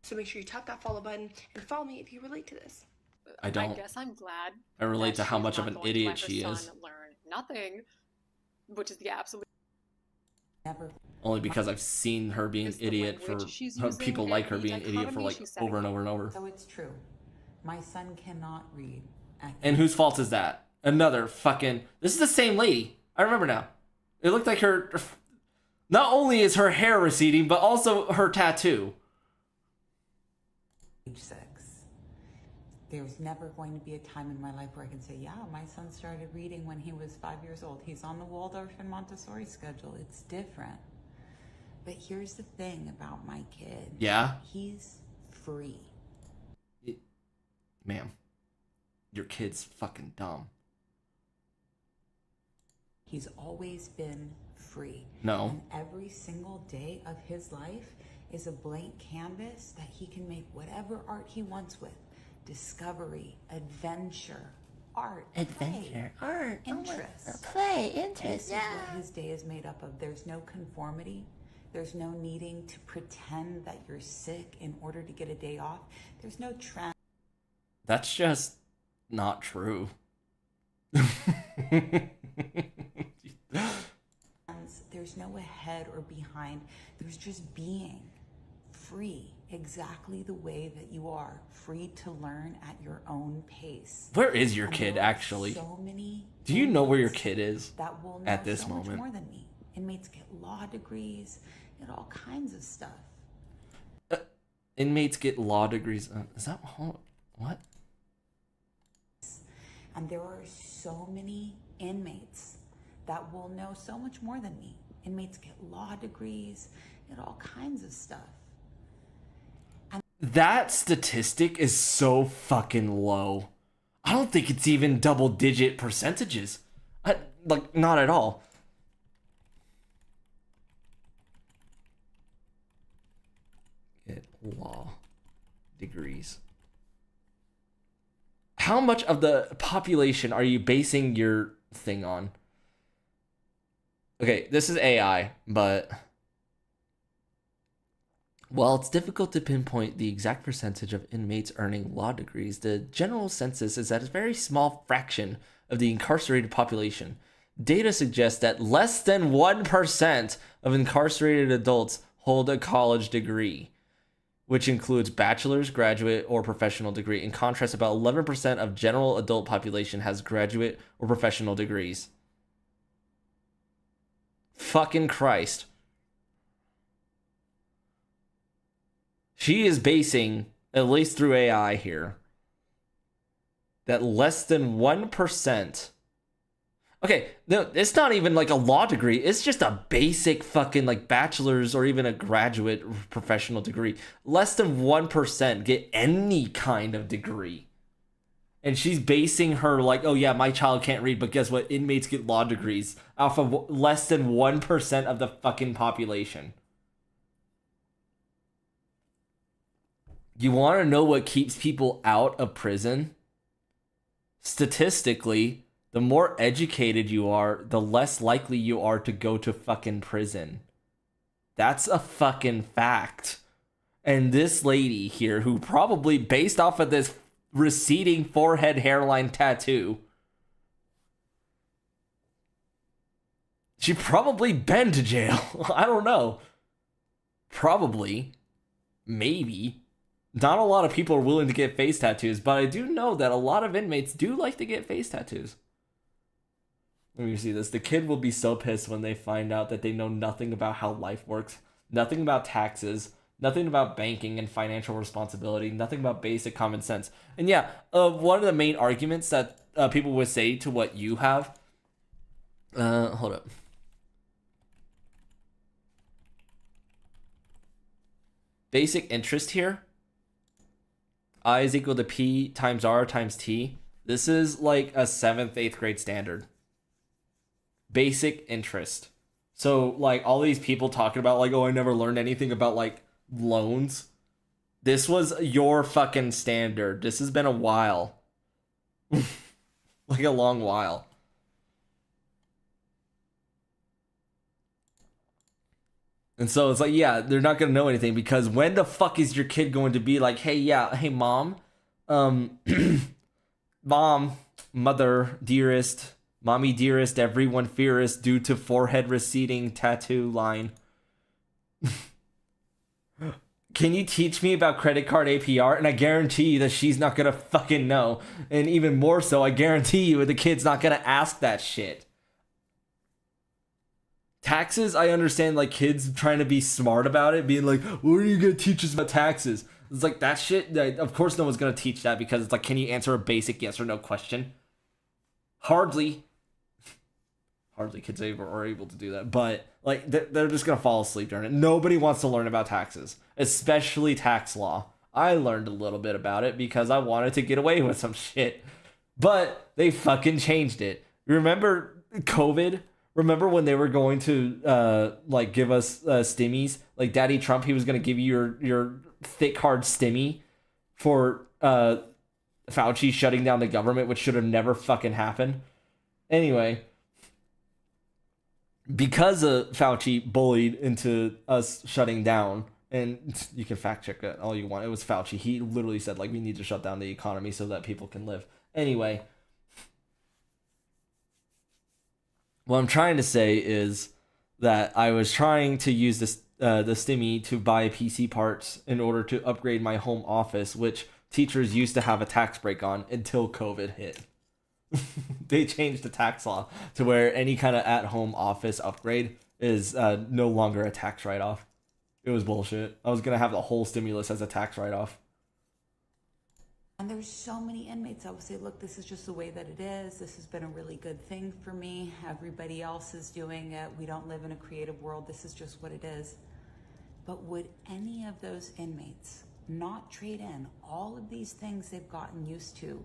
So make sure you tap that follow button and follow me if you relate to this. I don't. I guess I'm glad. I relate to how she's much of not an going to idiot let her she son is. Learn nothing, which is the absolute. Never. Only because I've seen her be an idiot for people like her being an idiot for like over and over and over. So it's true. My son cannot read. And whose fault is that? Another fucking. This is the same lady. I remember now. It looked like her. Not only is her hair receding, but also her tattoo. Age 6. There's never going to be a time in my life where I can say, yeah, my son started reading when he was 5 years old. He's on the Waldorf and Montessori schedule. It's different. But here's the thing about my kid. Yeah? He's free. Ma'am, your kid's fucking dumb. He's always been free. No. And every single day of his life is a blank canvas that he can make whatever art he wants with. Discovery, adventure, art, Adventure, play, art, interest. play, interest, This is what his day is made up of. There's no conformity. There's no needing to pretend that you're sick in order to get a day off. There's no trend. That's just not true. There's no ahead or behind. There's just being free, exactly the way that you are, free to learn at your own pace. Where is your And kid there are actually? So many Do you know where your inmates kid is that will know at this so much moment? more than me. Inmates get law degrees, get all kinds of stuff. Inmates get law degrees. Is that what? And there are so many inmates that will know so much more than me. Inmates get law degrees, get all kinds of stuff. That statistic is so fucking low. I don't think it's even double-digit percentages. Like, not at all. Get law degrees. How much of the population are you basing your thing on? Okay, this is AI, but while it's difficult to pinpoint the exact percentage of inmates earning law degrees, the general census is that a very small fraction of the incarcerated population. Data suggests that less than 1% of incarcerated adults hold a college degree, which includes bachelor's, graduate, or professional degree. In contrast, about 11% of general adult population has graduate or professional degrees. Fucking Christ. She is basing, at least through AI here, that less than 1%. Okay, no, it's not even like a law degree. It's just a basic fucking like bachelor's or even a graduate professional degree. Less than 1% get any kind of degree. And she's basing her like, oh yeah, my child can't read, but guess what? Inmates get law degrees off of less than 1% of the fucking population. You want to know what keeps people out of prison? Statistically, the more educated you are, the less likely you are to go to fucking prison. That's a fucking fact. And this lady here, who probably based off of this receding forehead hairline tattoo, she probably been to jail. I don't know. Probably. Maybe. Not a lot of people are willing to get face tattoos, but I do know that a lot of inmates do like to get face tattoos. Let me see this. The kid will be so pissed when they find out that they know nothing about how life works, nothing about taxes, nothing about banking and financial responsibility, nothing about basic common sense. And yeah, one of the main arguments that people would say to what you have, hold up. Basic interest here. I is equal to P times R times T. This is like a 7th, 8th grade standard. Basic interest. So like all these people talking about like, oh, I never learned anything about like loans. This was your fucking standard. This has been a while. Like a long while. And so it's like, yeah, they're not going to know anything because when the fuck is your kid going to be like, hey, mom, mom, mother, dearest, mommy, dearest, everyone fearest due to forehead receding tattoo line. Can you teach me about credit card APR? And I guarantee you that she's not going to fucking know. And even more so, I guarantee you the kid's not going to ask that shit. Taxes, I understand, like, kids trying to be smart about it, being like, what are you going to teach us about taxes? It's like, that shit, of course no one's going to teach that because it's like, can you answer a basic yes or no question? Hardly kids are able to do that, but, like, they're just going to fall asleep during it. Nobody wants to learn about taxes, especially tax law. I learned a little bit about it because I wanted to get away with some shit, but they fucking changed it. Remember COVID? Remember when they were going to like give us stimmies? Like Daddy Trump, he was going to give you your thick hard stimmy for Fauci shutting down the government, which should have never fucking happened. Anyway, because Fauci bullied into us shutting down, and you can fact check that all you want. It was Fauci. He literally said like we need to shut down the economy so that people can live. Anyway. What I'm trying to say is that I was trying to use this the stimmy to buy PC parts in order to upgrade my home office, which teachers used to have a tax break on until COVID hit. They changed the tax law to where any kind of at-home office upgrade is no longer a tax write-off. It was bullshit. I was going to have the whole stimulus as a tax write-off. And there's so many inmates that will say, look, this is just the way that it is. This has been a really good thing for me. Everybody else is doing it. We don't live in a creative world. This is just what it is. But would any of those inmates not trade in all of these things they've gotten used to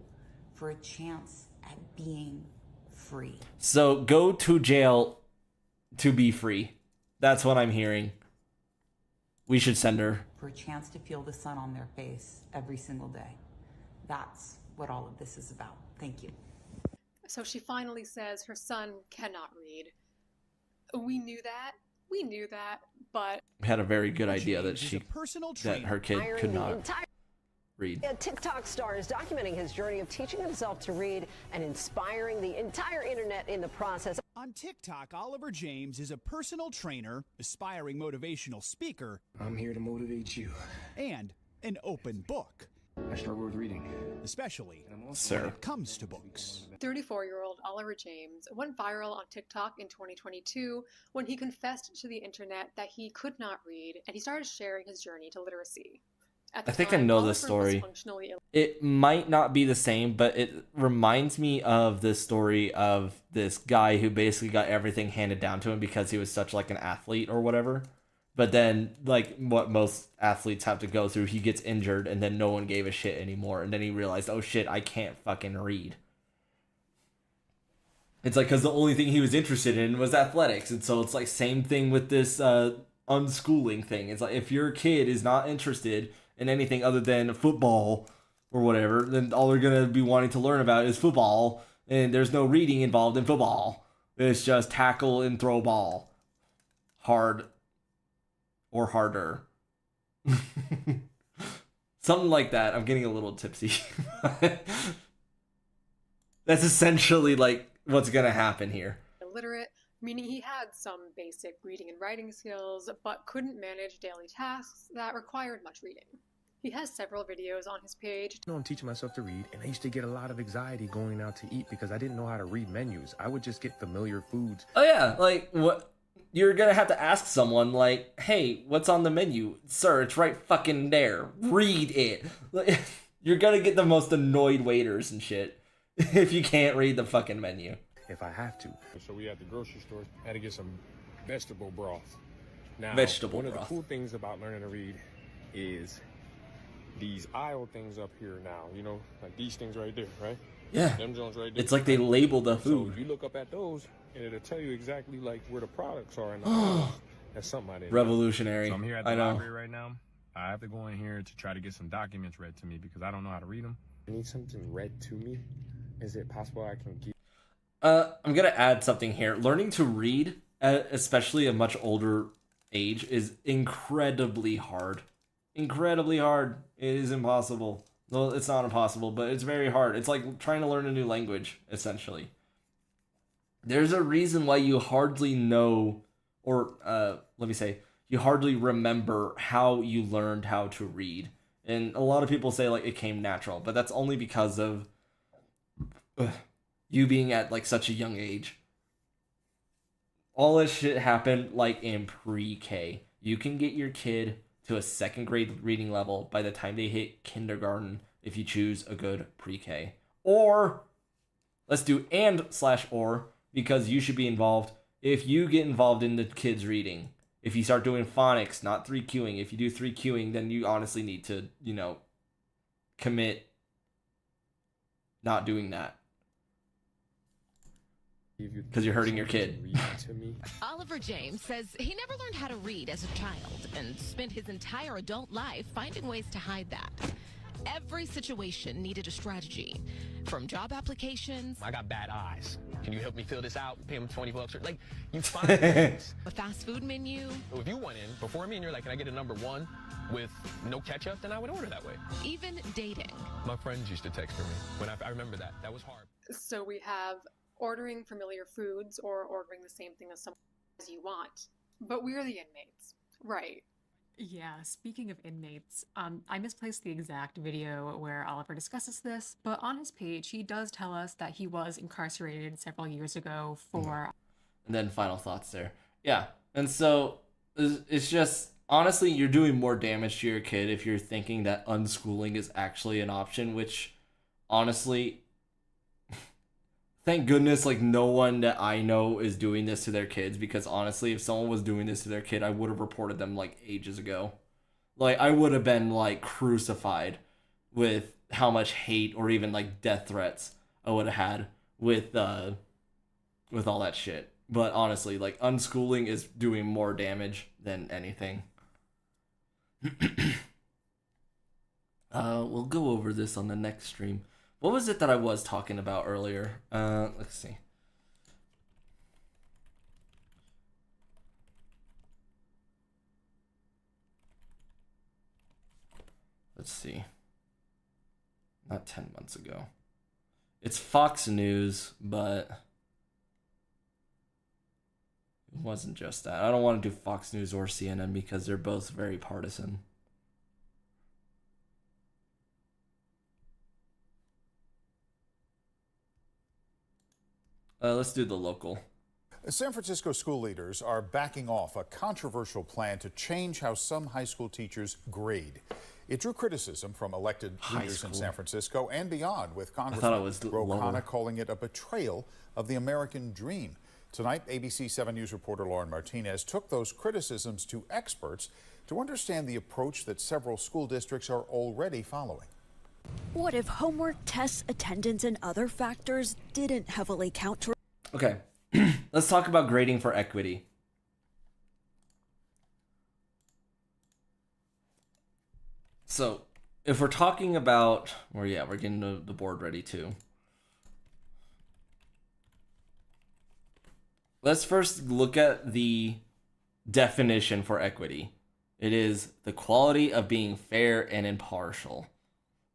for a chance at being free? So go to jail to be free. That's what I'm hearing. We should send her. For a chance to feel the sun on their face every single day. That's what all of this is about. Thank you. So she finally says her son cannot read. We knew that. But we had a very good idea that her kid could not read. A TikTok star is documenting his journey of teaching himself to read and inspiring the entire internet in the process. On TikTok, Oliver James is a personal trainer, aspiring motivational speaker. I'm here to motivate you. And an open book. I start with reading. Especially Sir. when it comes to books. 34-year-old Oliver James went viral on TikTok in 2022 when he confessed to the internet that he could not read, and he started sharing his journey to literacy. I think I know this story. It might not be the same, but it reminds me of the story of this guy who basically got everything handed down to him because he was such like an athlete or whatever. But then, like what most athletes have to go through, he gets injured and then no one gave a shit anymore. And then he realized, oh shit, I can't fucking read. It's like because the only thing he was interested in was athletics. And so it's like same thing with this unschooling thing. It's like if your kid is not interested in anything other than football or whatever, then all they're going to be wanting to learn about is football. And there's no reading involved in football. It's just tackle and throw ball. Hard or harder. Something like that. I'm getting a little tipsy. That's essentially like what's going to happen here. Illiterate, meaning he had some basic reading and writing skills, but couldn't manage daily tasks that required much reading. He has several videos on his page. I'm teaching myself to read, and I used to get a lot of anxiety going out to eat because I didn't know how to read menus. I would just get familiar foods. Oh yeah, like what? You're gonna have to ask someone like, hey, what's on the menu? Sir, it's right fucking there. Read it. You're gonna get the most annoyed waiters and shit if you can't read the fucking menu. If I have to. So we at the grocery store, had to get some vegetable broth. Now, Vegetable one broth. of the cool things about learning to read is these aisle things up here now. You know, like these things right there, right? Yeah. Them joints right there. It's like they label the food. So if you look up at those, and it'll tell you exactly like where the products are in the aisle. That's something I didn't know. Revolutionary. So I'm here at the I know. library right now. I have to go in here to try to get some documents read to me because I don't know how to read them. I need something read to me. Is it possible I can get? I'm gonna add something here. Learning to read, especially at a much older age, is incredibly hard. Incredibly hard. It is impossible. Well, it's not impossible, but it's very hard. It's like trying to learn a new language, essentially. There's a reason why you hardly know, or let me say, you hardly remember how you learned how to read. And a lot of people say like it came natural, but that's only because of you being at like such a young age. All this shit happened like in pre-K. You can get your kid to a second grade reading level by the time they hit kindergarten if you choose a good pre-K. Or, let's do and/or, because you should be involved. If you get involved in the kids reading, if you start doing phonics, not 3Qing, if you do 3Qing, then you honestly need to, commit not doing that. Because you're hurting your kid. Oliver James says he never learned how to read as a child and spent his entire adult life finding ways to hide that. Every situation needed a strategy. From job applications. I got bad eyes. Can you help me fill this out? Pay him $20. Like, you find things. A fast food menu. If you went in before me and you're like, can I get a number one with no ketchup? Then I would order that way. Even dating. My friends used to text for me. When I remember that. That was hard. So we have ordering familiar foods or ordering the same thing as someone as you want. But we're the inmates. Right. Yeah, speaking of inmates, I misplaced the exact video where Oliver discusses this, but on his page, he does tell us that he was incarcerated several years ago for... And then final thoughts there. Yeah, and so it's just, honestly, you're doing more damage to your kid if you're thinking that unschooling is actually an option, which, honestly... Thank goodness, like, no one that I know is doing this to their kids, because honestly, if someone was doing this to their kid, I would have reported them, like, ages ago. Like, I would have been, like, crucified with how much hate or even, like, death threats I would have had with all that shit. But honestly, like, unschooling is doing more damage than anything. We'll go over this on the next stream. What was it that I was talking about earlier? Let's see. Let's see. Not 10 months ago. It's Fox News, but It wasn't just that. I don't want to do Fox News or CNN because they're both very partisan. Let's do the local. San Francisco school leaders are backing off a controversial plan to change how some high school teachers grade. It drew criticism from elected leaders in San Francisco and beyond, with Congressman Ro Khanna calling it a betrayal of the American dream. Tonight, ABC 7 News reporter Lauren Martinez took those criticisms to experts to understand the approach that several school districts are already following. What if homework, tests, attendance, and other factors didn't heavily count toward... Okay, let's talk about grading for equity. So, if we're talking about... Well, yeah, we're getting the board ready too. Let's first look at the definition for equity. It is the quality of being fair and impartial.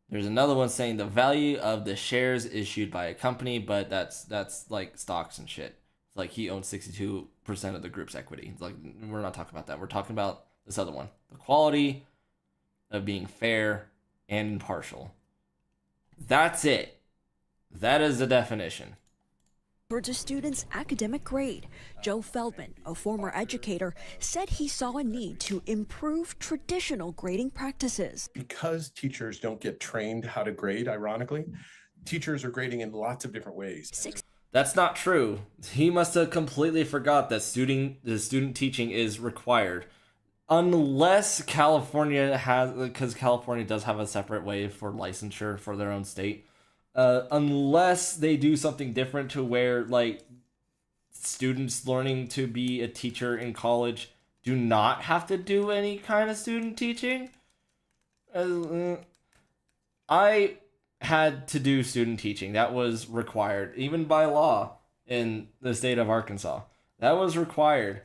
There's another one saying the value of the shares issued by a company, but that's like stocks and shit. It's like he owns 62% of the group's equity. It's like, we're not talking about that. We're talking about this other one. The quality of being fair and impartial. That's it. That is the definition. towards a student's academic grade. Joe Feldman, a former educator, said he saw a need to improve traditional grading practices. Because teachers don't get trained how to grade, ironically, teachers are grading in lots of different ways. That's not true. He must have completely forgot that the student teaching is required. Unless California has, because California does have a separate way for licensure for their own state. Unless they do something different to where, like, students learning to be a teacher in college do not have to do any kind of student teaching. I had to do student teaching. That was required, even by law in the state of Arkansas. That was required.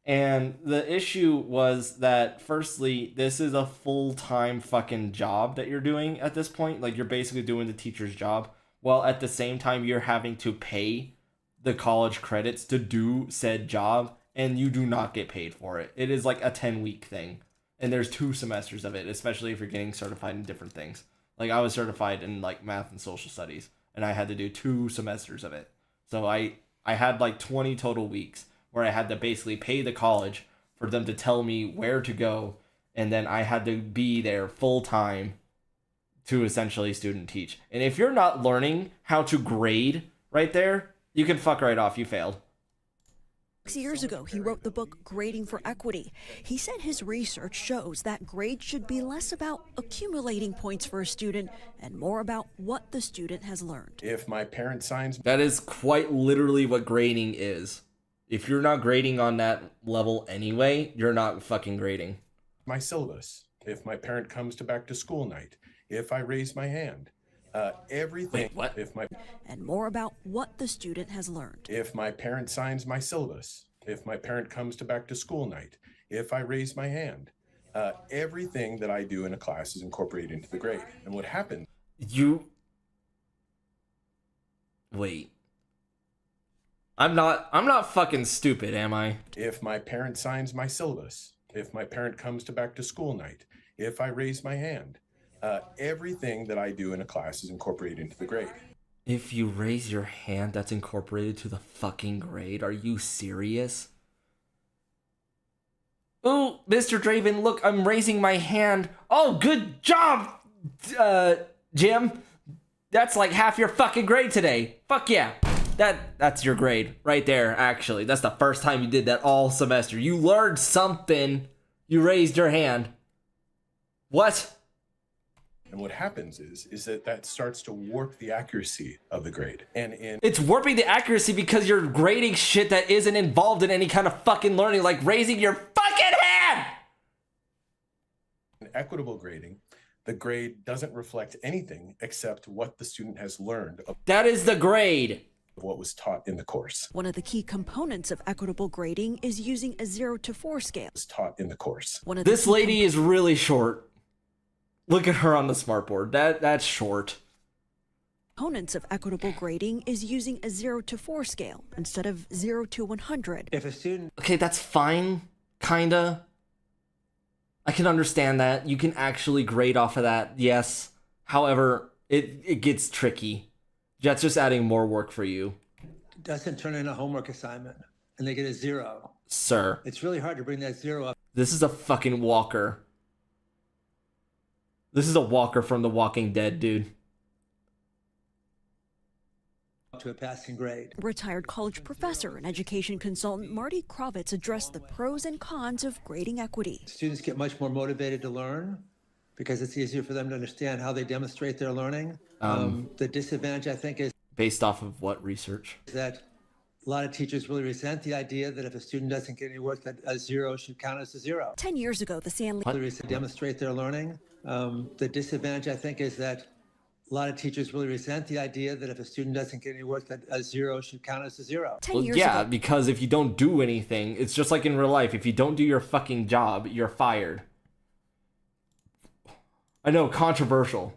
And the issue was that, firstly, this is a full-time fucking job that you're doing at this point. Like, you're basically doing the teacher's job, while at the same time you're having to pay the college credits to do said job, and you do not get paid for it. It is like a 10-week thing, and there's 2 semesters of it, especially if you're getting certified in different things. Like, I was certified in, like, math and social studies, and I had to do 2 semesters of it. So I had, like, 20 total weeks where I had to basically pay the college for them to tell me where to go, and then I had to be there full time to essentially student teach. And if you're not learning how to grade right there, you can fuck right off. You failed. 6 years ago, he wrote the book Grading for Equity. He said his research shows that grades should be less about accumulating points for a student and more about what the student has learned. If my parent signs... That is quite literally what grading is. If you're not grading on that level anyway, you're not fucking grading. My syllabus. If my parent comes to back to school night. If I raise my hand. Everything. Wait, what? If my... And more about what the student has learned. If my parent signs my syllabus. If my parent comes to back to school night. If I raise my hand. Everything that I do in a class is incorporated into the grade. And what happens... Wait. I'm not fucking stupid, am I? If my parent signs my syllabus, if my parent comes to back to school night, if I raise my hand, everything that I do in a class is incorporated into the grade. If you raise your hand, that's incorporated to the fucking grade? Are you serious? Oh, Mr. Draven, look, I'm raising my hand. Oh, good job, Jim. That's like half your fucking grade today. Fuck yeah. That's your grade right there, actually. That's the first time you did that all semester. You learned something. You raised your hand. What? And what happens is that starts to warp the accuracy of the grade. And it's warping the accuracy because you're grading shit that isn't involved in any kind of fucking learning, like raising your fucking hand! In equitable grading, the grade doesn't reflect anything except what the student has learned. That is the grade. Of what was taught in the course. One of the key components of equitable grading is using a 0 to 4 scale. Was taught in the course. This lady is really short. Look at her on the smartboard. That's short. Opponents of equitable grading is using a 0 to 4 scale instead of 0 to 100. If a student... Okay, that's fine, kinda. I can understand that. You can actually grade off of that, yes. However, it gets tricky. That's just adding more work for you. Doesn't turn in a homework assignment, and they get a 0. Sir. It's really hard to bring that 0 up. This is a fucking walker. This is a walker from The Walking Dead, dude. To a passing grade. Retired college professor and education consultant Marty Kravitz addressed the pros and cons of grading equity. Students get much more motivated to learn because it's easier for them to understand how they demonstrate their learning. The disadvantage, I think, is... Based off of what research? That a lot of teachers really resent the idea that if a student doesn't get any work, that a 0 should count as a 0. 10 years ago, the San Leandro... Demonstrate their learning. The disadvantage, I think, is that a lot of teachers really resent the idea that if a student doesn't get any work, that a 0 should count as a 0. Well, yeah, because if you don't do anything, it's just like in real life. If you don't do your fucking job, you're fired. I know, controversial.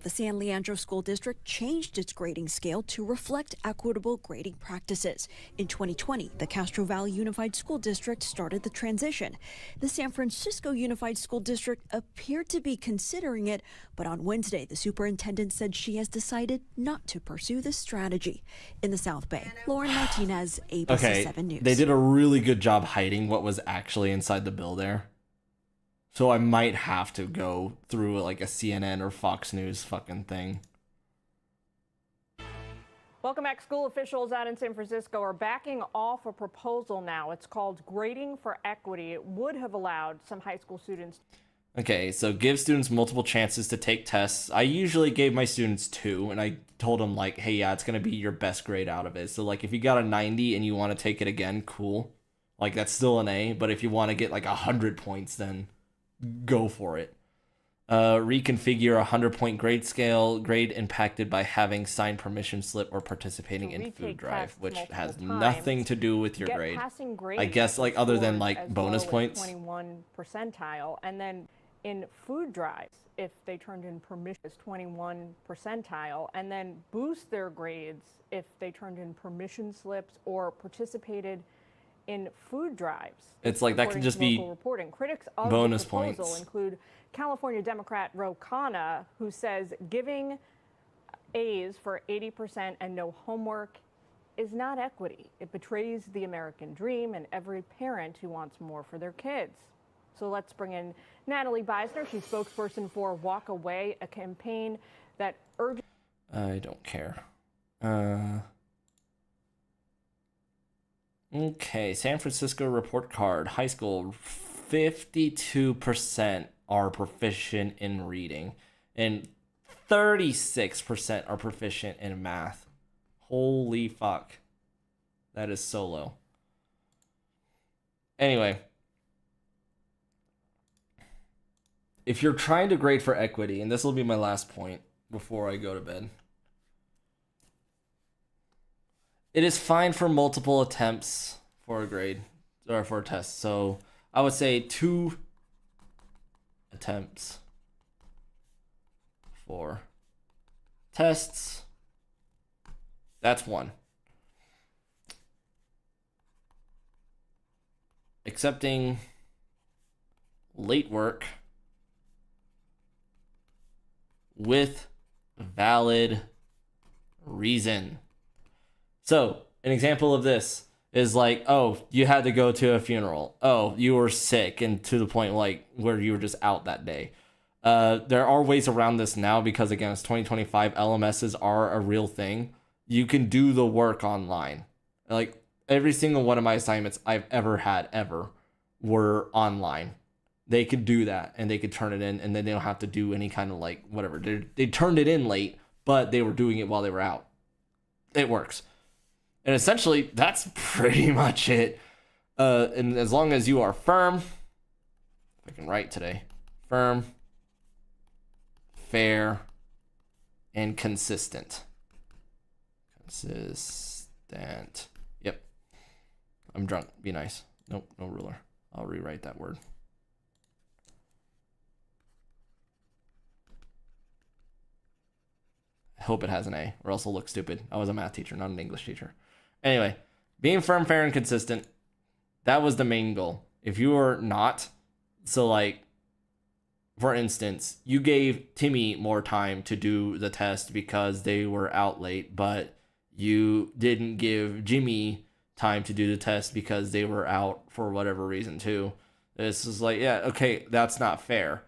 The San Leandro School District changed its grading scale to reflect equitable grading practices. In 2020, the Castro Valley Unified School District started the transition. The San Francisco Unified School District appeared to be considering it, but on Wednesday, the superintendent said she has decided not to pursue this strategy. In the South Bay, Lauren Martinez, ABC 7 News. They did a really good job hiding what was actually inside the bill there. So I might have to go through like a CNN or Fox News fucking thing. Welcome back. School officials out in San Francisco are backing off a proposal now. It's called Grading for Equity. It would have allowed some high school students. Okay, so give students multiple chances to take tests. I usually gave my students 2, and I told them like, hey, yeah, it's going to be your best grade out of it. So like if you got a 90 and you want to take it again, cool. Like that's still an A, but if you want to get like 100 points, then go for it. Reconfigure a 100-point grade scale. Grade impacted by having signed permission slip or participating in food drive, which has nothing to do with your grade. I guess like other than like bonus points. 21 percentile, and then in food drives, if they turned in permission, 21 percentile, and then boost their grades if they turned in permission slips or participated in food drives. It's like that could just be reporting. Critics of bonus the proposal points. include California Democrat Ro Khanna, who says giving A's for 80% and no homework is not equity. It betrays the American dream and every parent who wants more for their kids. So let's bring in Natalie Beisner. She's spokesperson for Walk Away, a campaign that urges... I don't care. Okay, San Francisco report card. High school, 52% are proficient in reading, and 36% are proficient in math. Holy fuck. That is so low. Anyway, if you're trying to grade for equity, and this will be my last point before I go to bed, it is fine for multiple attempts for a grade or for a test. So I would say 2 attempts for tests. That's 1. Accepting late work with valid reason. So, an example of this is like, oh, you had to go to a funeral. Oh, you were sick, and to the point like where you were just out that day. There are ways around this now because, again, it's 2025. LMSs are a real thing. You can do the work online. Like, every single one of my assignments I've ever had, were online. They could do that, and they could turn it in, and then they don't have to do any kind of, like, whatever. They turned it in late, but they were doing it while they were out. It works. And essentially, that's pretty much it. And as long as you are firm, I can write today, firm, fair, and consistent. Consistent. Yep. I'm drunk. Be nice. Nope, no ruler. I'll rewrite that word. hope it has an A, or else it'll look stupid. I was a math teacher, not an English teacher. Anyway, being firm, fair, and consistent, that was the main goal. If you are not, so like, for instance, you gave Timmy more time to do the test because they were out late, but you didn't give Jimmy time to do the test because they were out for whatever reason too. This is like, yeah, okay, that's not fair.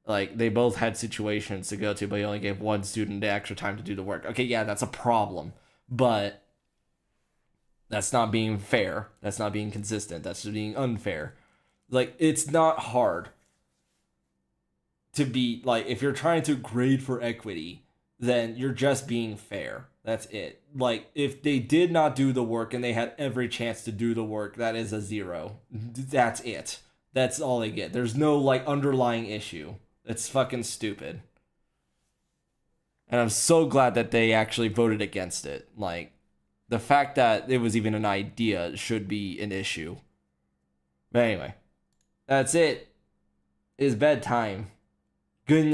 Like, they both had situations to go to, but you only gave one student the extra time to do the work. Okay, yeah, that's a problem, but that's not being fair. That's not being consistent. That's just being unfair. Like, it's not hard to be, like, if you're trying to grade for equity, then you're just being fair. That's it. Like, if they did not do the work and they had every chance to do the work, that is a 0. That's it. That's all they get. There's no, like, underlying issue. It's fucking stupid. And I'm so glad that they actually voted against it. Like, the fact that it was even an idea should be an issue. But anyway, that's it. It's bedtime. Good night.